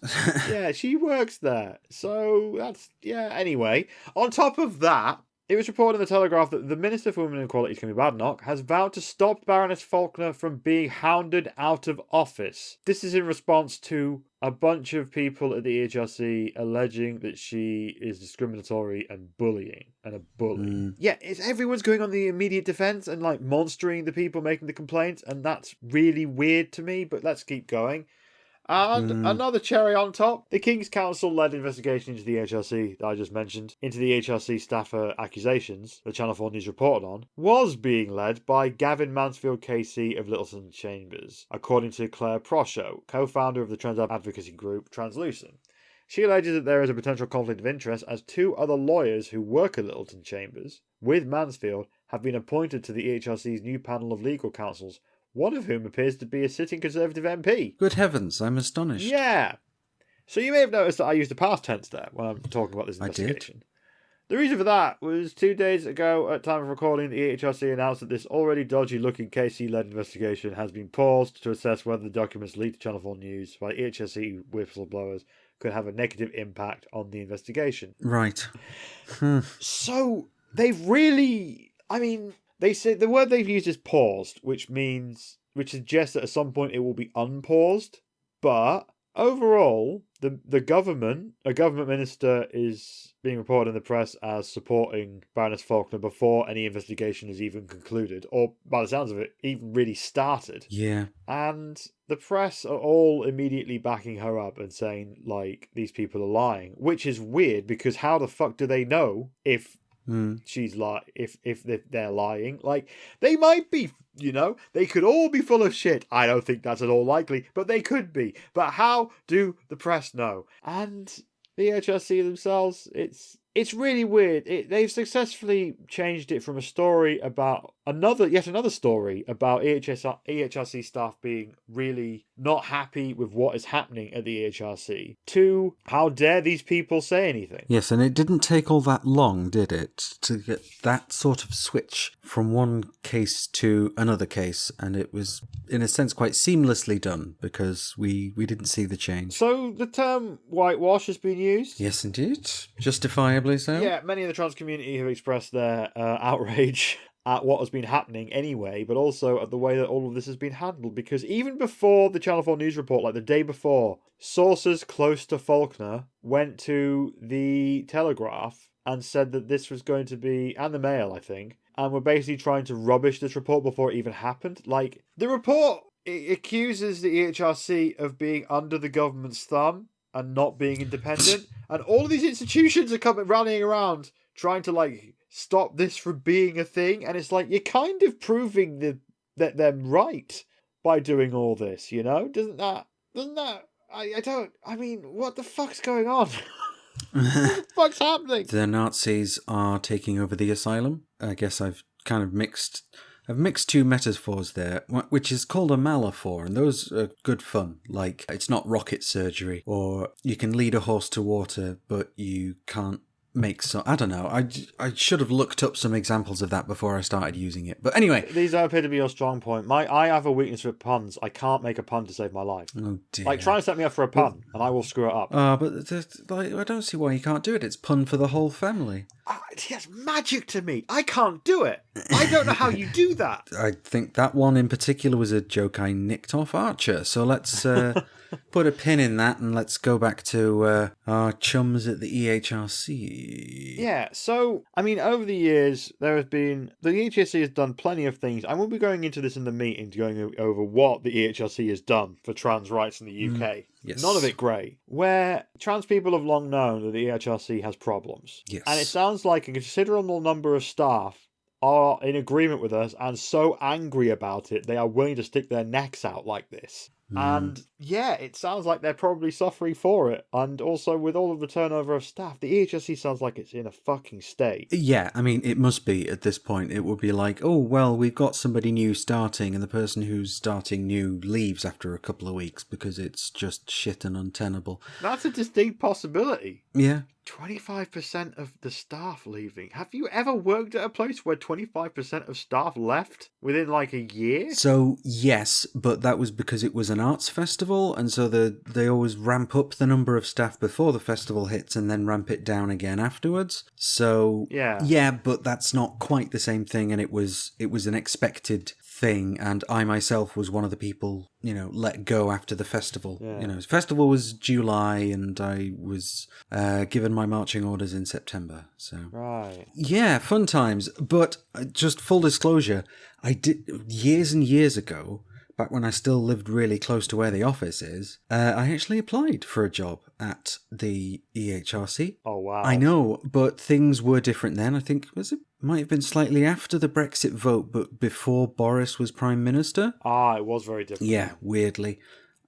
S3: Yeah, she works there. So that's, anyway. On top of that, it was reported in the Telegraph that the Minister for Women and Equalities, Kemi Badenoch, has vowed to stop Baroness Faulkner from being hounded out of office. This is in response to a bunch of people at the EHRC alleging that she is discriminatory and bullying and a bully. Yeah, everyone's going on the immediate defence and like monstering the people making the complaints, and that's really weird to me, but let's keep going. And another cherry on top, the King's Council-led investigation into the EHRC that I just mentioned, into the EHRC staffer accusations that Channel 4 News reported on, was being led by Gavin Mansfield KC of Littleton Chambers, according to Claire Prosho, co-founder of the trans advocacy group Translucent. She alleges that there is a potential conflict of interest as 2 other lawyers who work at Littleton Chambers, with Mansfield, have been appointed to the EHRC's new panel of legal counsels, one of whom appears to be a sitting Conservative MP.
S2: Good heavens, I'm astonished.
S3: Yeah. So you may have noticed that I used the past tense there when I'm talking about this investigation. The reason for that was 2 days ago, at time of recording, the EHRC announced that this already dodgy-looking KC-led investigation has been paused to assess whether the documents leaked to Channel 4 News by EHRC whistleblowers could have a negative impact on the investigation.
S2: Right.
S3: So they've really... They say the word they've used is paused, which suggests that at some point it will be unpaused. But overall, a government minister is being reported in the press as supporting Baroness Faulkner before any investigation is even concluded, or by the sounds of it, even really started.
S2: Yeah.
S3: And the press are all immediately backing her up and saying, like, these people are lying, which is weird because how the fuck do they know if she's if they're lying? Like, they might be, they could all be full of shit. I don't think that's at all likely, but they could be. But how do the press know? And the HRC themselves, it's really weird. They've successfully changed it from a story about yet another story about EHRC staff being really not happy with what is happening at the EHRC to how dare these people say anything.
S2: Yes, and it didn't take all that long, did it, to get that sort of switch from one case to another case, and it was, in a sense, quite seamlessly done because we didn't see the change.
S3: So the term whitewash has been used?
S2: Yes, indeed. Justifiably so.
S3: Yeah, many of the trans community have expressed their outrage at what has been happening anyway, but also at the way that all of this has been handled, because even before the Channel 4 News report, like the day before, sources close to Faulkner went to the Telegraph and said that this was going to be, and the Mail, I think, and were basically trying to rubbish this report before it even happened. Like, the report accuses the EHRC of being under the government's thumb and not being independent, and all of these institutions are rallying around trying to, stop this from being a thing, and it's like, you're kind of proving that they're right by doing all this, Doesn't that, what the fuck's going on? What the fuck's happening?
S2: The Nazis are taking over the asylum. I guess I've kind of mixed 2 metaphors there, which is called a malaphor, and those are good fun. Like, it's not rocket surgery, or you can lead a horse to water, but you can't make so. I don't know. I should have looked up some examples of that before I started using it. But anyway,
S3: these appear to be your strong point. I have a weakness for puns. I can't make a pun to save my life.
S2: Oh dear.
S3: Like, try and set me up for a pun, and I will screw it up.
S2: But I don't see why you can't do it. It's pun for the whole family.
S3: It's magic to me. I can't do it. I don't know how you do that.
S2: I think that one in particular was a joke I nicked off Archer. So let's put a pin in that and let's go back to our chums at the EHRC.
S3: Yeah, so, over the years, the EHRC has done plenty of things. I won't be going into this in the meeting, going over what the EHRC has done for trans rights in the UK.
S2: Yes.
S3: None of it great. Where trans people have long known that the EHRC has problems.
S2: Yes.
S3: And it sounds like a considerable number of staff are in agreement with us and so angry about it, they are willing to stick their necks out like this. And yeah, it sounds like they're probably suffering for it. And also, with all of the turnover of staff, the EHRC sounds like it's in a fucking state.
S2: Yeah, I mean, it must be at this point. It would be like, oh, well, we've got somebody new starting, and the person who's starting new leaves after a couple of weeks because it's just shit and untenable.
S3: That's a distinct possibility.
S2: Yeah.
S3: 25% of the staff leaving. Have you ever worked at a place where 25% of staff left within like a year?
S2: So, yes, but that was because it was an arts festival, and so they always ramp up the number of staff before the festival hits and then ramp it down again afterwards. So, yeah, but that's not quite the same thing, and it was an expected thing, and I myself was one of the people, let go after the festival.
S3: Yeah.
S2: The festival was July, and I was given my marching orders in September. So
S3: Right.
S2: Yeah, fun times. But just full disclosure, I did years and years ago, back when I still lived really close to where the office is, I actually applied for a job at the EHRC.
S3: Oh, wow.
S2: I know, but things were different then. I think it might have been slightly after the Brexit vote, but before Boris was Prime Minister.
S3: It was very different.
S2: Yeah, weirdly.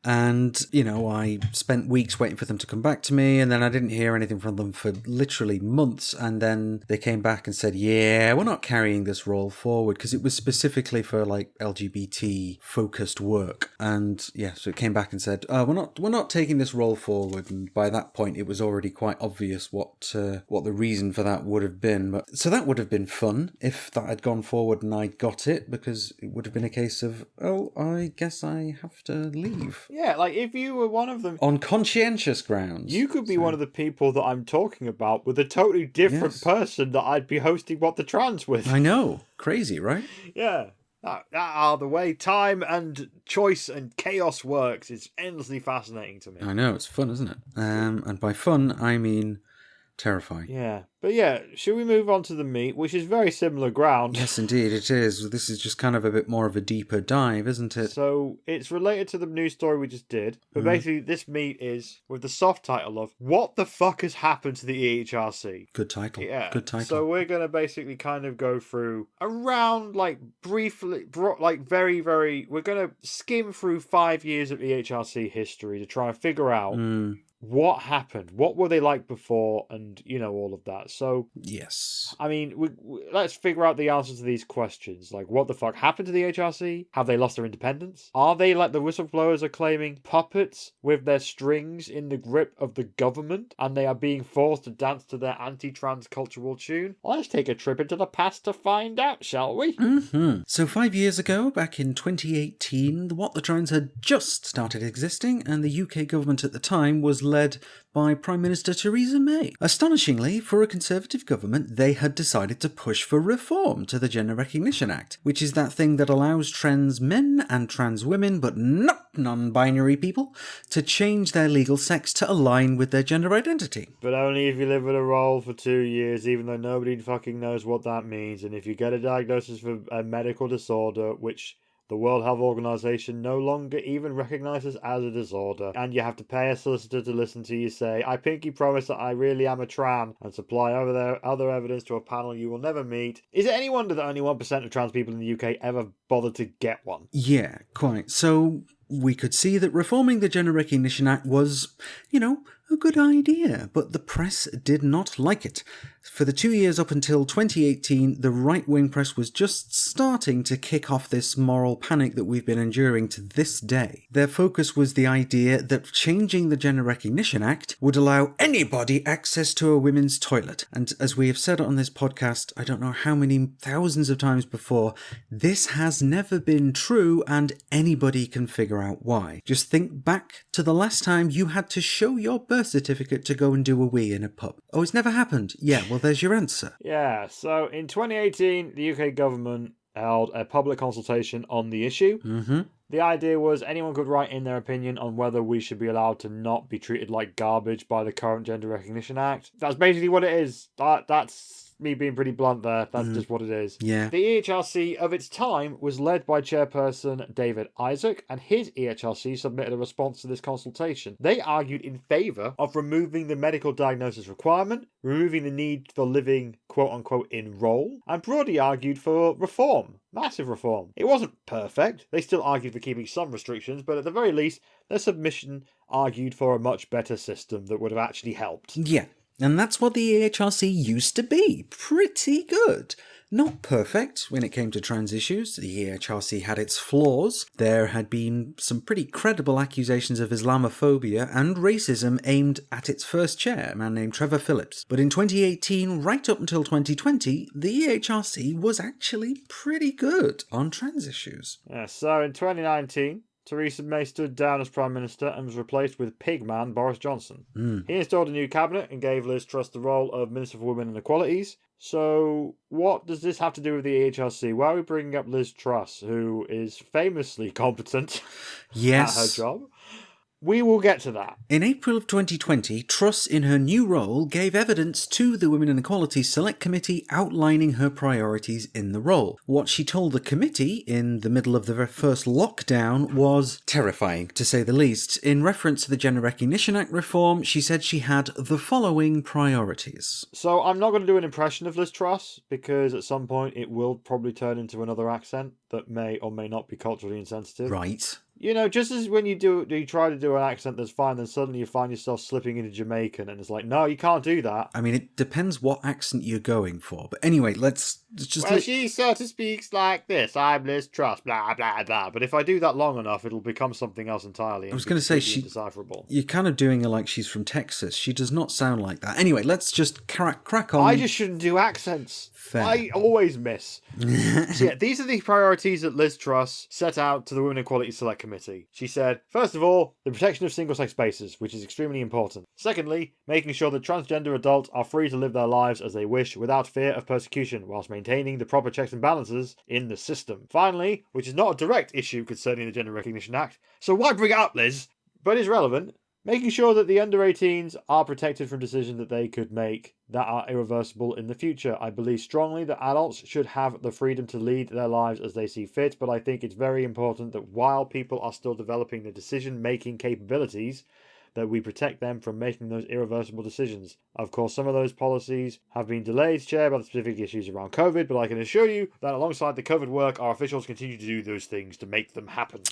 S2: And, I spent weeks waiting for them to come back to me, and then I didn't hear anything from them for literally months. And then they came back and said, yeah, we're not carrying this role forward, because it was specifically for like LGBT focused work. And yeah, so it came back and said, we're not taking this role forward. And by that point, it was already quite obvious what the reason for that would have been. So that would have been fun if that had gone forward and I got it, because it would have been a case of, I guess I have to leave.
S3: Yeah, like if you were one of them...
S2: On conscientious grounds.
S3: You could be one of the people that I'm talking about with a totally different person that I'd be hosting What the Trans with.
S2: I know. Crazy, right?
S3: Yeah. That are the way time and choice and chaos works. It's endlessly fascinating to me.
S2: I know. It's fun, isn't it? And by fun, I mean terrifying.
S3: Yeah. But yeah, should we move on to the meat, which is very similar ground?
S2: Yes, indeed, it is. This is just kind of a bit more of a deeper dive, isn't it?
S3: So, it's related to the news story we just did, but basically this meat is with the soft title of What the Fuck Has Happened to the EHRC?
S2: Good title.
S3: Yeah.
S2: Good title.
S3: So we're going to basically kind of go through around, briefly, very, very... We're going to skim through 5 years of EHRC history to try and figure out what happened, what were they like before, and, all of that. So,
S2: yes.
S3: I mean, let's figure out the answers to these questions. Like, what the fuck happened to the HRC? Have they lost their independence? Are they, like the whistleblowers are claiming, puppets with their strings in the grip of the government, and they are being forced to dance to their anti-trans cultural tune? Let's take a trip into the past to find out, shall we?
S2: Mm-hmm. So 5 years ago, back in 2018, the What the Trans had just started existing, and the UK government at the time was led by Prime Minister Theresa May. Astonishingly, for a Conservative government, they had decided to push for reform to the Gender Recognition Act, which is that thing that allows trans men and trans women, but not non-binary people, to change their legal sex to align with their gender identity.
S3: But only if you live with a role for 2 years, even though nobody fucking knows what that means, and if you get a diagnosis for a medical disorder, which the World Health Organization no longer even recognizes as a disorder, and you have to pay a solicitor to listen to you say, I pinky promise that I really am a tran, and supply other evidence to a panel you will never meet. Is it any wonder that only 1% of trans people in the UK ever bothered to get one?
S2: Yeah, quite. So we could see that reforming the Gender Recognition Act was, a good idea, but the press did not like it. For the 2 years up until 2018, the right-wing press was just starting to kick off this moral panic that we've been enduring to this day. Their focus was the idea that changing the Gender Recognition Act would allow anybody access to a women's toilet. And as we have said on this podcast, I don't know how many thousands of times before, this has never been true, and anybody can figure out why. Just think back to the last time you had to show your birth certificate to go and do a wee in a pub. Oh, it's never happened. Yeah, well, there's your answer.
S3: Yeah, so in 2018, the UK government held a public consultation on the issue.
S2: Mm-hmm.
S3: The idea was anyone could write in their opinion on whether we should be allowed to not be treated like garbage by the current Gender Recognition Act. That's basically what it is. That's me being pretty blunt there. That's just what it is.
S2: Yeah.
S3: The EHRC of its time was led by chairperson David Isaac, and his EHRC submitted a response to this consultation. They argued in favour of removing the medical diagnosis requirement, removing the need for living quote-unquote in role, and broadly argued for reform. Massive reform. It wasn't perfect. They still argued for keeping some restrictions, but at the very least, their submission argued for a much better system that would have actually helped.
S2: Yeah. And that's what the EHRC used to be. Pretty good. Not perfect when it came to trans issues. The EHRC had its flaws. There had been some pretty credible accusations of Islamophobia and racism aimed at its first chair, a man named Trevor Phillips. But in 2018, right up until 2020, the EHRC was actually pretty good on trans issues.
S3: Yeah, so in 2019, Theresa May stood down as Prime Minister and was replaced with Pigman Boris Johnson. He installed a new cabinet and gave Liz Truss the role of Minister for Women and Equalities. So what does this have to do with the EHRC? Why are we bringing up Liz Truss, who is famously competent
S2: Yes.
S3: at her job? We will get to that.
S2: In April of 2020, Truss, in her new role, gave evidence to the Women and Equality Select Committee outlining her priorities in the role. What she told the committee in the middle of the first lockdown was terrifying, to say the least. In reference to the Gender Recognition Act reform, she said she had the following priorities.
S3: So I'm not going to do an impression of Liz Truss, because at some point it will probably turn into another accent that may or may not be culturally insensitive.
S2: Right.
S3: You know, just as when you try to do an accent that's fine, then suddenly you find yourself slipping into Jamaican, and it's like, no, you can't do that.
S2: I mean, it depends what accent you're going for. But anyway, let's just...
S3: Well, she sort of speaks like this. I'm Liz Truss, blah, blah, blah. But if I do that long enough, it'll become something else entirely.
S2: I was going to say,
S3: indecipherable.
S2: You're kind of doing her like she's from Texas. She does not sound like that. Anyway, let's just crack on.
S3: I just shouldn't do accents.
S2: Fair.
S3: I always miss. So yeah, these are the priorities that Liz Truss set out to the Women Equality Select Committee. She said, first of all, the protection of single-sex spaces, which is extremely important. Secondly, making sure that transgender adults are free to live their lives as they wish without fear of persecution, whilst maintaining the proper checks and balances in the system. Finally, which is not a direct issue concerning the Gender Recognition Act, so why bring it up, Liz? But is relevant. Making sure that the under 18s are protected from decisions that they could make that are irreversible in the future. I believe strongly that adults should have the freedom to lead their lives as they see fit, but I think it's very important that while people are still developing the decision-making capabilities, that we protect them from making those irreversible decisions. Of course, some of those policies have been delayed, shared by the specific issues around COVID, but I can assure you that alongside the COVID work, our officials continue to do those things to make them happen.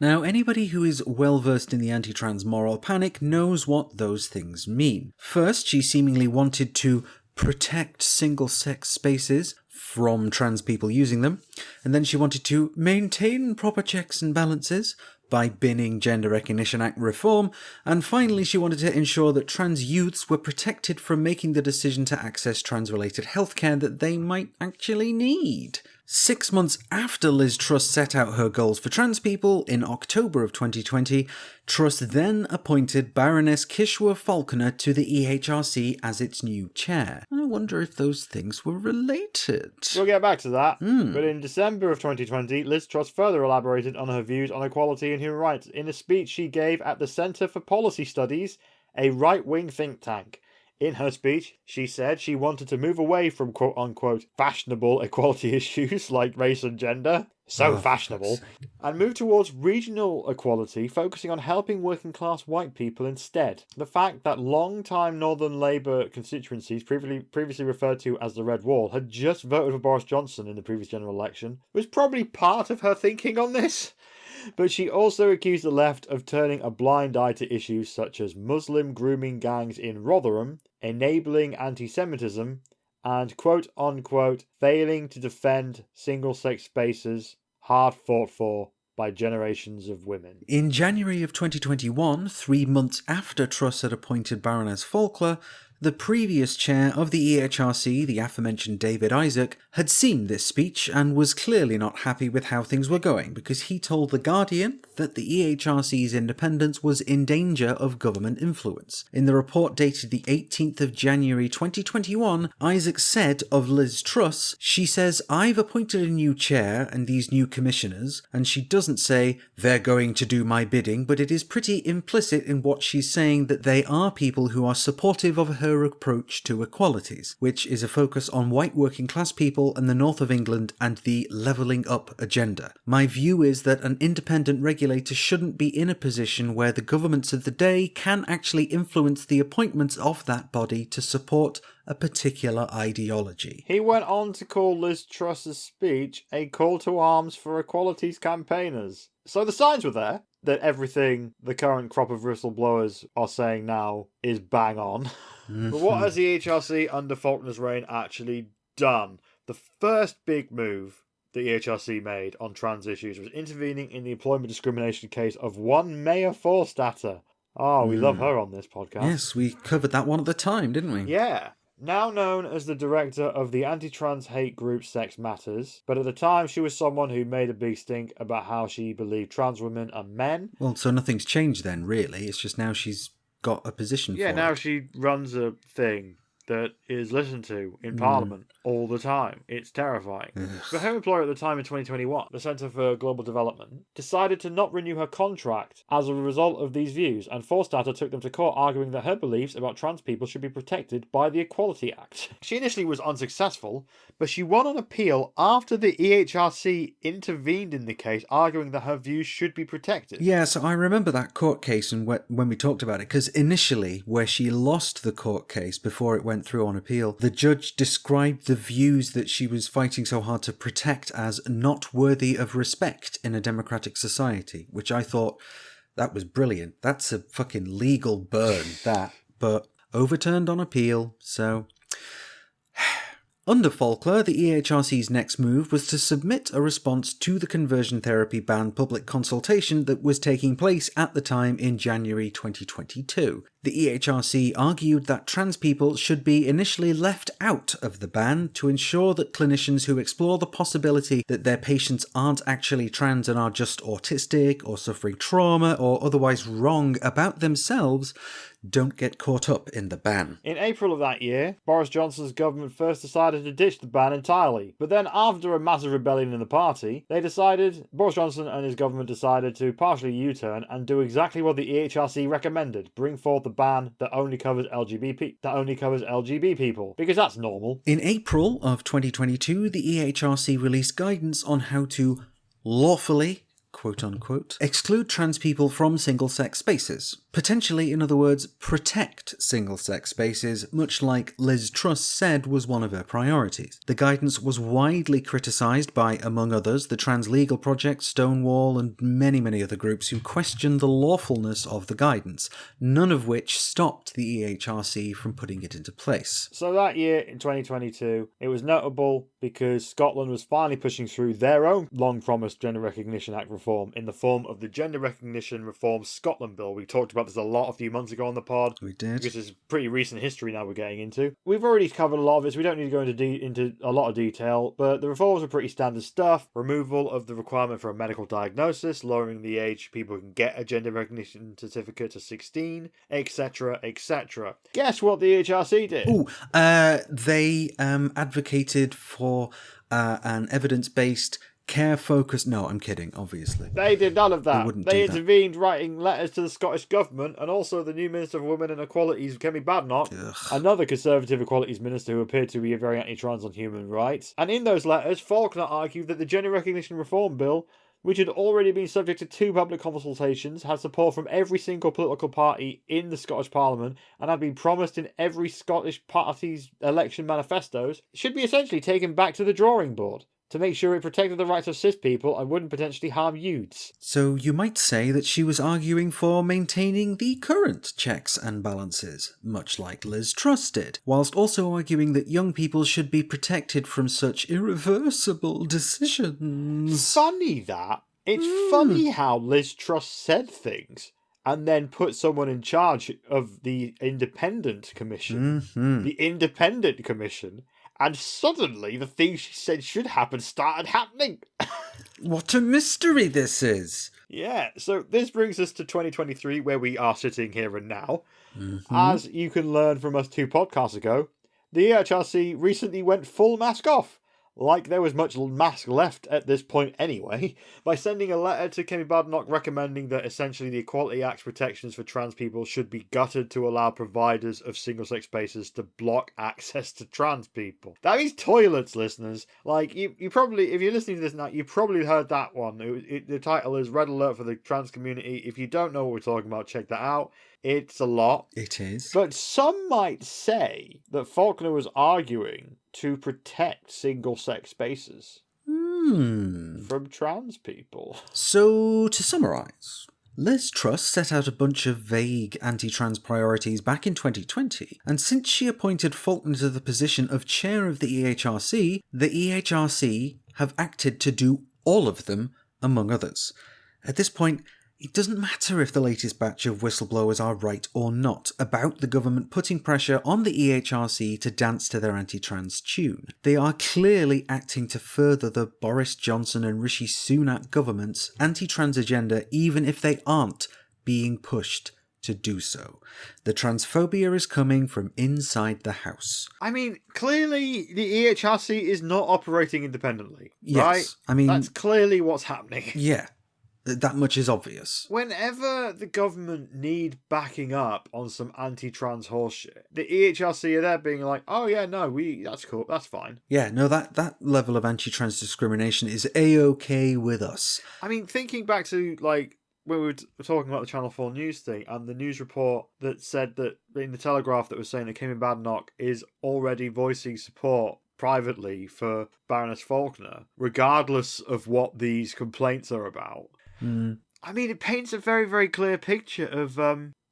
S2: Now, anybody who is well-versed in the anti-trans moral panic knows what those things mean. First, she seemingly wanted to protect single-sex spaces from trans people using them, and then she wanted to maintain proper checks and balances by binning Gender Recognition Act reform, and finally she wanted to ensure that trans youths were protected from making the decision to access trans-related healthcare that they might actually need. 6 months after Liz Truss set out her goals for trans people, in October of 2020, Truss then appointed Baroness Kishwa Falconer to the EHRC as its new chair. I wonder if those things were related.
S3: We'll get back to that. But in December of 2020, Liz Truss further elaborated on her views on equality and human rights in a speech she gave at the Centre for Policy Studies, a right-wing think tank. In her speech, she said she wanted to move away from quote-unquote fashionable equality issues like race and gender, fashionable, and move towards regional equality, focusing on helping working-class white people instead. The fact that long-time Northern Labour constituencies, previously referred to as the Red Wall, had just voted for Boris Johnson in the previous general election was probably part of her thinking on this. But she also accused the left of turning a blind eye to issues such as Muslim grooming gangs in Rotherham, enabling anti-Semitism, and quote-unquote failing to defend single-sex spaces hard fought for by generations of women.
S2: In January of 2021, 3 months after Truss had appointed Baroness Falkler, the previous chair of the EHRC, the aforementioned David Isaac, had seen this speech and was clearly not happy with how things were going because he told The Guardian that the EHRC's independence was in danger of government influence. In the report dated the 18th of January 2021, Isaac said of Liz Truss, she says, "I've appointed a new chair and these new commissioners," and she doesn't say, "they're going to do my bidding," but it is pretty implicit in what she's saying that they are people who are supportive of her her approach to equalities, which is a focus on white working class people in the north of England and the levelling up agenda. My view is that an independent regulator shouldn't be in a position where the governments of the day can actually influence the appointments of that body to support a particular ideology.
S3: He went on to call Liz Truss's speech a call to arms for equalities campaigners. So the signs were there that everything the current crop of whistleblowers are saying now is bang on. But what has the EHRC under Faulkner's reign actually done? The first big move the EHRC made on trans issues was intervening in the employment discrimination case of one Maya Forstatter. Oh, we love her on this podcast.
S2: Yes, we covered that one at the time, didn't we?
S3: Yeah. Now known as the director of the anti-trans hate group Sex Matters, but at the time she was someone who made a big stink about how she believed trans women are men.
S2: Well, so nothing's changed then, really. It's just now she's got a position for it.
S3: Yeah, now she runs a thing that is listened to in Parliament all the time. It's terrifying. The Home Employer at the time in 2021, the Centre for Global Development, decided to not renew her contract as a result of these views, and Forstatter took them to court arguing that her beliefs about trans people should be protected by the Equality Act. She initially was unsuccessful, but she won on appeal after the EHRC intervened in the case, arguing that her views should be protected.
S2: Yeah, so I remember that court case and when we talked about it, because initially, where she lost the court case before it went through on appeal, the judge described the views that she was fighting so hard to protect as not worthy of respect in a democratic society, which I thought, that was brilliant. That's a fucking legal burn, that. But overturned on appeal, so... Under Faulkner, the EHRC's next move was to submit a response to the conversion therapy ban public consultation that was taking place at the time in January 2022. The EHRC argued that trans people should be initially left out of the ban to ensure that clinicians who explore the possibility that their patients aren't actually trans and are just autistic or suffering trauma or otherwise wrong about themselves don't get caught up in the ban.
S3: In April of that year, Boris Johnson's government first decided to ditch the ban entirely. But then after a massive rebellion in the party, Boris Johnson and his government decided to partially U-turn and do exactly what the EHRC recommended, bring forth the ban that only covers LGBT people, because that's normal.
S2: In April of 2022, the EHRC released guidance on how to lawfully, quote-unquote, exclude trans people from single-sex spaces. Potentially, in other words, protect single-sex spaces, much like Liz Truss said was one of her priorities. The guidance was widely criticised by, among others, the Trans Legal Project, Stonewall, and many, many other groups who questioned the lawfulness of the guidance, none of which stopped the EHRC from putting it into place.
S3: So that year, in 2022, it was notable because Scotland was finally pushing through their own long-promised Gender Recognition Act reform in the form of the Gender Recognition Reform Scotland Bill. We talked about this a lot a few months ago on the pod.
S2: We did.
S3: This is pretty recent history now we're getting into. We've already covered a lot of this. We don't need to go into a lot of detail, but the reforms are pretty standard stuff. Removal of the requirement for a medical diagnosis, lowering the age people can get a gender recognition certificate to 16, etc., etc. Guess what the EHRC did?
S2: They advocated for an evidence-based care-focused... No, I'm kidding, obviously.
S3: They did none of that. They intervened
S2: that.
S3: Writing letters to the Scottish Government and also the new Minister for Women and Equalities, Kemi Badenoch, another Conservative Equalities Minister who appeared to be very anti-trans on human rights. And in those letters, Faulkner argued that the Gender Recognition Reform Bill, which had already been subject to 2 public consultations, had support from every single political party in the Scottish Parliament, and had been promised in every Scottish party's election manifestos, should be essentially taken back to the drawing board to make sure it protected the rights of cis people and wouldn't potentially harm youths.
S2: So you might say that she was arguing for maintaining the current checks and balances, much like Liz Truss did, whilst also arguing that young people should be protected from such irreversible decisions.
S3: Funny that. It's funny how Liz Truss said things and then put someone in charge of the Independent Commission. The Independent Commission. And suddenly, the things she said should happen started happening.
S2: What a mystery this is.
S3: Yeah, so this brings us to 2023, where we are sitting here and now. As you can learn from us 2 podcasts ago, the EHRC recently went full mask off. like there was much mask left at this point anyway, by sending a letter to Kemi Badenoch recommending that essentially the Equality Act's protections for trans people should be gutted to allow providers of single-sex spaces to block access to trans people. That means toilets, listeners. Like, you probably, if you're listening to this now, you probably heard that one. The title is Red Alert for the Trans Community. If you don't know what we're talking about, check that out. It's a lot.
S2: It is.
S3: But some might say that Faulkner was arguing to protect single-sex spaces from trans people.
S2: So, to summarise, Liz Truss set out a bunch of vague anti-trans priorities back in 2020, and since she appointed Faulkner to the position of chair of the EHRC have acted to do all of them, among others. At this point, it doesn't matter if the latest batch of whistleblowers are right or not about the government putting pressure on the EHRC to dance to their anti-trans tune. They are clearly acting to further the Boris Johnson and Rishi Sunak government's anti-trans agenda, even if they aren't being pushed to do so. The transphobia is coming from inside the house.
S3: I mean, clearly the EHRC is not operating independently,
S2: yes,
S3: right?
S2: I mean,
S3: that's clearly what's happening.
S2: Yeah. That much is obvious.
S3: Whenever the government need backing up on some anti-trans horseshit, the EHRC are there being like, oh yeah, no, that's cool, that's fine.
S2: Yeah, no, that level of anti-trans discrimination is A-OK with us.
S3: I mean, thinking back to, like, when we were talking about the Channel 4 news thing, and the news report that said that, in the Telegraph, that was saying that Kemi Badenoch is already voicing support privately for Baroness Faulkner, regardless of what these complaints are about. I mean, it paints a very, very clear picture of,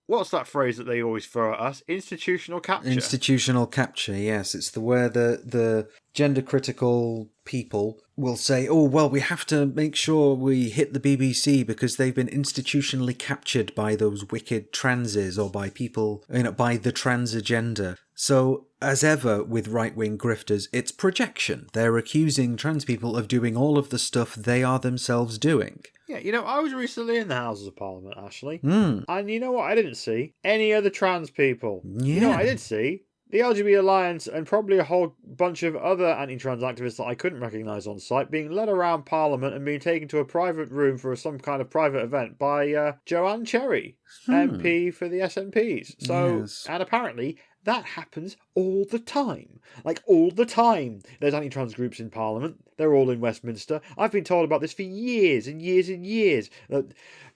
S3: what's that phrase that they always throw at us? Institutional capture.
S2: Institutional capture, yes. It's where the gender-critical people will say, oh, well, we have to make sure we hit the BBC because they've been institutionally captured by those wicked transes or by people, by the trans agenda. So, as ever with right-wing grifters, it's projection. They're accusing trans people of doing all of the stuff they are themselves doing.
S3: Yeah, I was recently in the Houses of Parliament, Ashley. And you know what I didn't see? Any other trans people.
S2: Yeah.
S3: You know what I did see? The LGBT Alliance and probably a whole bunch of other anti-trans activists that I couldn't recognise on site being led around Parliament and being taken to a private room for some kind of private event by Joanne Cherry, MP for the SNPs. So,
S2: yes.
S3: And apparently that happens all the time. Like, all the time. There's anti-trans groups in Parliament. They're all in Westminster. I've been told about this for years and years and years.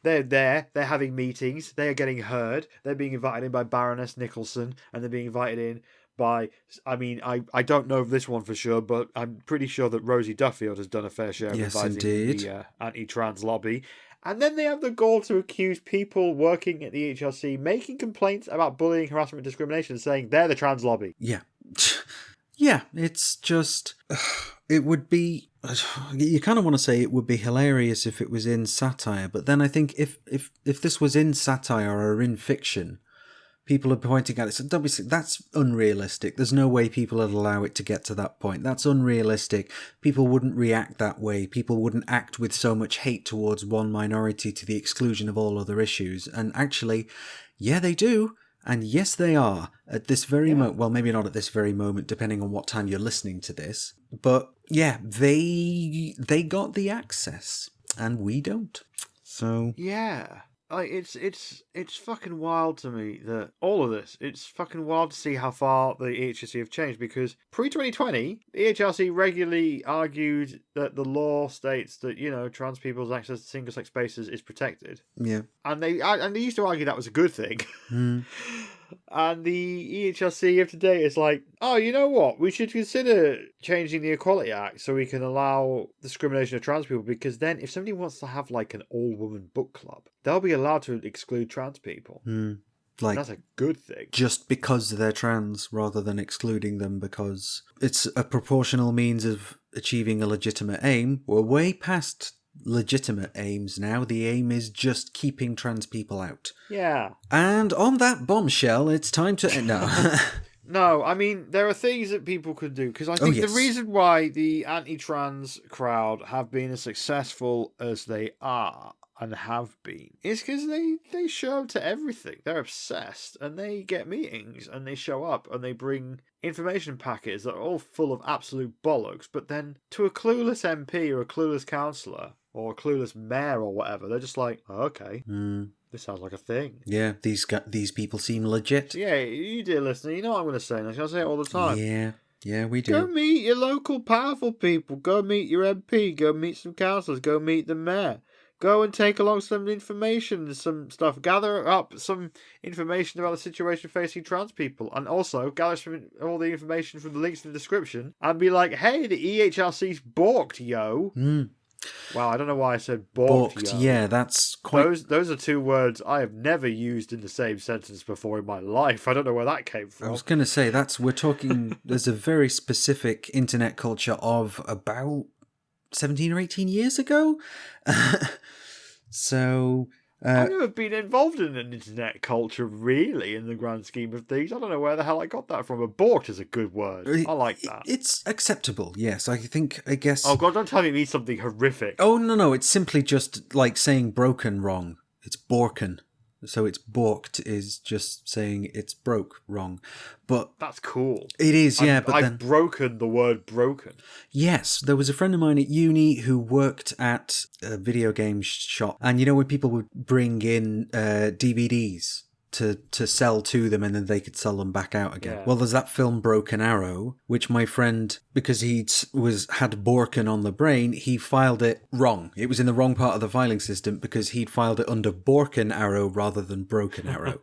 S3: They're there, they're having meetings, they are getting heard, they're being invited in by Baroness Nicholson, and they're being invited in by, I don't know this one for sure, but I'm pretty sure that Rosie Duffield has done a fair share of inviting the anti-trans lobby. And then they have the gall to accuse people working at the EHRC making complaints about bullying, harassment, and discrimination, saying they're the trans lobby.
S2: Yeah. Yeah, it's just... It would be... You kind of want to say it would be hilarious if it was in satire, but then I think if this was in satire or in fiction, people are pointing at it, so obviously that's unrealistic. There's no way people would allow it to get to that point. That's unrealistic. People wouldn't react that way. People wouldn't act with so much hate towards one minority to the exclusion of all other issues. And actually, yeah, they do. And yes, they are. At this very moment, well, maybe not at this very moment, depending on what time you're listening to this. But yeah, they got the access, and we don't. So
S3: yeah. Like, it's fucking wild to me that all of this, it's fucking wild to see how far the EHRC have changed, because pre-2020, the EHRC regularly argued that the law states that, trans people's access to single-sex spaces is protected.
S2: Yeah.
S3: And they used to argue that was a good thing. And the EHRC of today is like, oh, you know what? We should consider changing the Equality Act so we can allow discrimination of trans people, because then if somebody wants to have like an all-woman book club, they'll be allowed to exclude trans people. Like, that's a good thing.
S2: Just because they're trans, rather than excluding them because it's a proportional means of achieving a legitimate aim. We're way past legitimate aims now. The aim is just keeping trans people out.
S3: Yeah.
S2: And on that bombshell, it's time to... No.
S3: No, I mean, there are things that people could do, because I think the reason why the anti-trans crowd have been as successful as they are, and have been, is because they show up to everything. They're obsessed, and they get meetings, and they show up, and they bring information packets that are all full of absolute bollocks, but then to a clueless MP or a clueless councillor or a clueless mayor or whatever, they're just like, oh, okay, this sounds like a thing.
S2: Yeah, these people seem legit.
S3: Yeah, you dear listener, you know what I'm going to say, and I say it all the time.
S2: Yeah, we do.
S3: Go meet your local powerful people. Go meet your MP. Go meet some councillors. Go meet the mayor. Go and take along some information, some stuff. Gather up some information about the situation facing trans people. And also gather all the information from the links in the description and be like, hey, the EHRC's balked, yo. Wow, I don't know why I said balked, yo.
S2: Yeah, that's quite...
S3: Those are two words I have never used in the same sentence before in my life. I don't know where that came from.
S2: I was going to say, we're talking... There's a very specific internet culture of about 17 or 18 years ago. So...
S3: I've never been involved in an internet culture, really, in the grand scheme of things. I don't know where the hell I got that from. But balked is a good word. I like that.
S2: It's acceptable, yes. I guess...
S3: Oh, God, don't tell me it means something horrific.
S2: Oh, no, it's simply just like saying broken wrong. It's borken. So it's balked is just saying it's broke wrong. But
S3: that's cool.
S2: It is, yeah.
S3: I've broken the word broken.
S2: Yes, there was a friend of mine at uni who worked at a video game shop. And you know when people would bring in DVDs to sell to them and then they could sell them back out again. Yeah. Well, there's that film Broken Arrow, which my friend, because he had Borken on the brain, he filed it wrong. It was in the wrong part of the filing system because he'd filed it under Borken Arrow rather than Broken Arrow.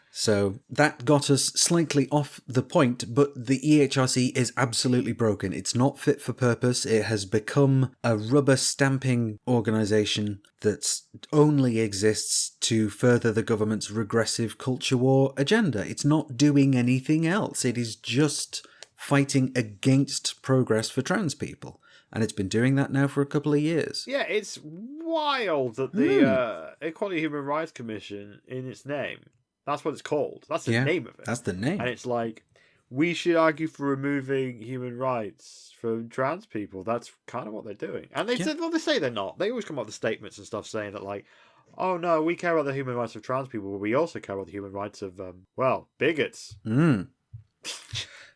S2: So that got us slightly off the point, but the EHRC is absolutely broken. It's not fit for purpose. It has become a rubber stamping organisation that only exists to further the government's regressive culture war agenda. It's not doing anything else. It is just fighting against progress for trans people. And it's been doing that now for a couple of years.
S3: Yeah, it's wild that the Equality Human Rights Commission, in its name, that's what it's called. That's the name of it.
S2: That's the name.
S3: And it's like, we should argue for removing human rights from trans people. That's kind of what they're doing. And they said, well, they say they're not. They always come up with statements and stuff saying that, like, oh no, we care about the human rights of trans people, but we also care about the human rights of, bigots.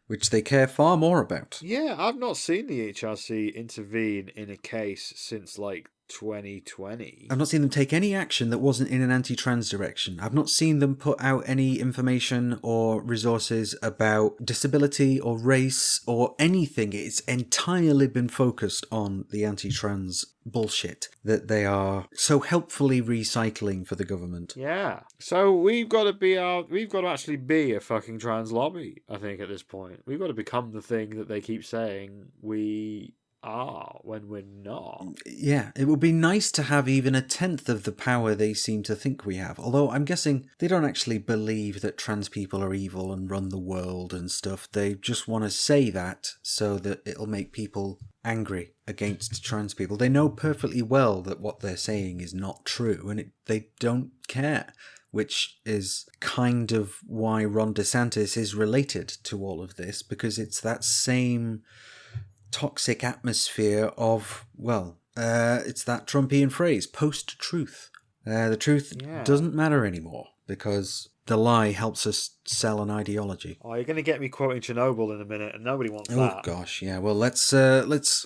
S2: Which they care far more about.
S3: Yeah, I've not seen the HRC intervene in a case since, 2020.
S2: I've not seen them take any action that wasn't in an anti-trans direction. I've not seen them put out any information or resources about disability or race or anything. It's entirely been focused on the anti-trans bullshit that they are so helpfully recycling for the government.
S3: Yeah. So we've got to actually be a fucking trans lobby, I think, at this point. We've got to become the thing that they keep saying we are when we're not.
S2: Yeah, it would be nice to have even a tenth of the power they seem to think we have. Although I'm guessing they don't actually believe that trans people are evil and run the world and stuff. They just want to say that so that it'll make people angry against trans people. They know perfectly well that what they're saying is not true and they don't care. Which is kind of why Ron DeSantis is related to all of this, because it's that same toxic atmosphere of, it's that Trumpian phrase, post-truth. The truth doesn't matter anymore because the lie helps us sell an ideology.
S3: Oh, you're going to get me quoting Chernobyl in a minute, and nobody wants that.
S2: Oh gosh, yeah. Well, let's.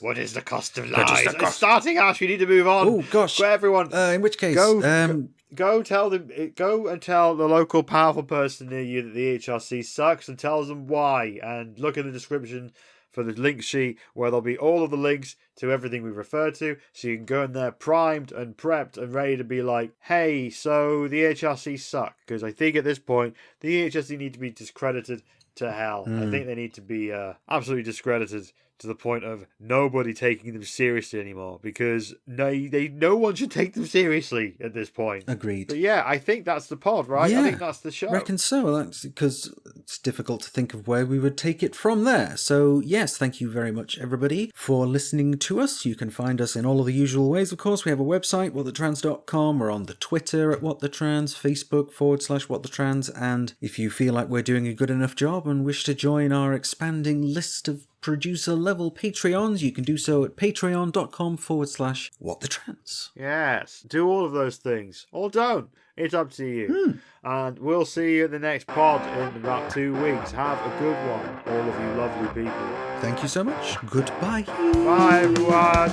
S2: What
S3: is the cost of lies? It's starting, Ash. We need to move on.
S2: Oh gosh,
S3: go everyone.
S2: In which case,
S3: go and tell the local powerful person near you that the HRC sucks, and tell them why. And look in the description for the link sheet where there'll be all of the links to everything we refer to, so you can go in there primed and prepped and ready to be like, hey, so the EHRC suck, because I think at this point the EHRC need to be discredited to hell. I think they need to be absolutely discredited to the point of nobody taking them seriously anymore, because no one should take them seriously at this point.
S2: Agreed.
S3: But yeah, I think that's the pod, right?
S2: Yeah,
S3: I think that's the show.
S2: Reckon so. That's because it's difficult to think of where we would take it from there. So yes, thank you very much, everybody, for listening to us. You can find us in all of the usual ways. Of course, we have a website, whatthetrans.com. We're on the Twitter at whatthetrans, Facebook /whatthetrans. And if you feel like we're doing a good enough job and wish to join our expanding list of producer-level Patreons, you can do so at patreon.com/whatthetrans.
S3: Yes, do all of those things. Or don't. It's up to you. And we'll see you at the next pod in about 2 weeks. Have a good one, all of you lovely people.
S2: Thank you so much. Goodbye.
S3: Bye, everyone.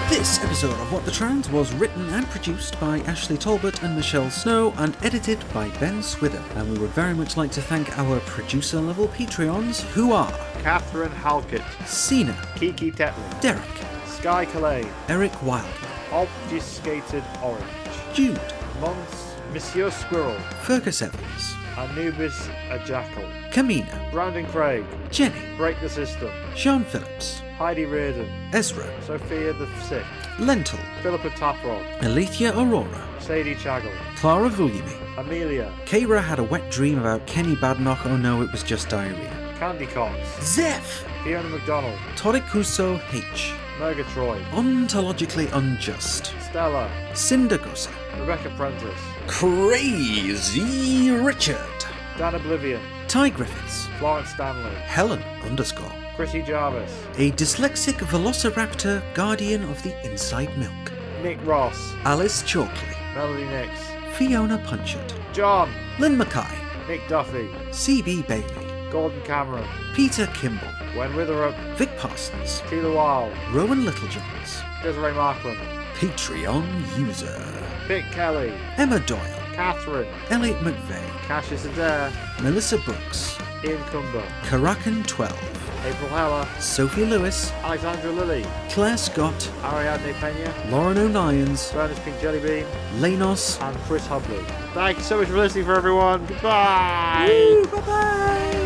S2: This episode of What the Trans was written and produced by Ashley Talbot and Michelle Snow and edited by Ben Swither. And we would very much like to thank our producer-level Patreons, who are
S3: Catherine Halkett,
S2: Sina,
S3: Kiki Tetlin,
S2: Derek,
S3: Sky Calais,
S2: Eric Wildman,
S3: Obfuscated Orange,
S2: Jude,
S3: Monsieur Squirrel,
S2: Fergus Evans,
S3: Anubis a Jackal,
S2: Kamina,
S3: Brandon Craig,
S2: Jenny,
S3: Break the System,
S2: Sean Phillips,
S3: Heidi Reardon,
S2: Ezra,
S3: Sophia the Sixth,
S2: Lentil,
S3: Philippa Taprod,
S2: Alethea Aurora,
S3: Sadie Chagall,
S2: Clara Vuljimi,
S3: Amelia,
S2: Keira had a wet dream about Kenny Badnock. Oh no, it was just diarrhea.
S3: Candy Cox,
S2: Zeph,
S3: Fiona McDonald,
S2: Torikuso H,
S3: Murgatroyd,
S2: Ontologically Unjust,
S3: Stella,
S2: Cindergosa,
S3: Rebecca Prentice,
S2: Crazy Richard,
S3: Dan Oblivion,
S2: Ty Griffiths,
S3: Florence Stanley,
S2: Helen _
S3: Chrissy Jarvis,
S2: a dyslexic velociraptor guardian of the inside milk,
S3: Nick Ross,
S2: Alice Chalkley,
S3: Melody Nix,
S2: Fiona Punchett,
S3: John,
S2: Lynn Mackay,
S3: Nick Duffy,
S2: CB Bailey,
S3: Gordon Cameron,
S2: Peter Kimball,
S3: Gwen Witherup,
S2: Vic Parsons,
S3: Keela Wild,
S2: Rowan Littlejohns,
S3: Desiree Markland,
S2: Patreon user,
S3: Vic Kelly,
S2: Emma Doyle,
S3: Catherine,
S2: Elliot McVeigh,
S3: Cassius Adair,
S2: Melissa Brooks,
S3: Ian Cumber,
S2: Karakan 12,
S3: April Heller,
S2: Sophie Lewis,
S3: Alexandra Lilly,
S2: Claire Scott,
S3: Ariadne Pena,
S2: Lauren O'Nyans,
S3: Bernard Pink Jellybean,
S2: Lanos.
S3: and Chris Hubley. Thank you so much for listening, for everyone. Goodbye.
S2: Woo, bye-bye.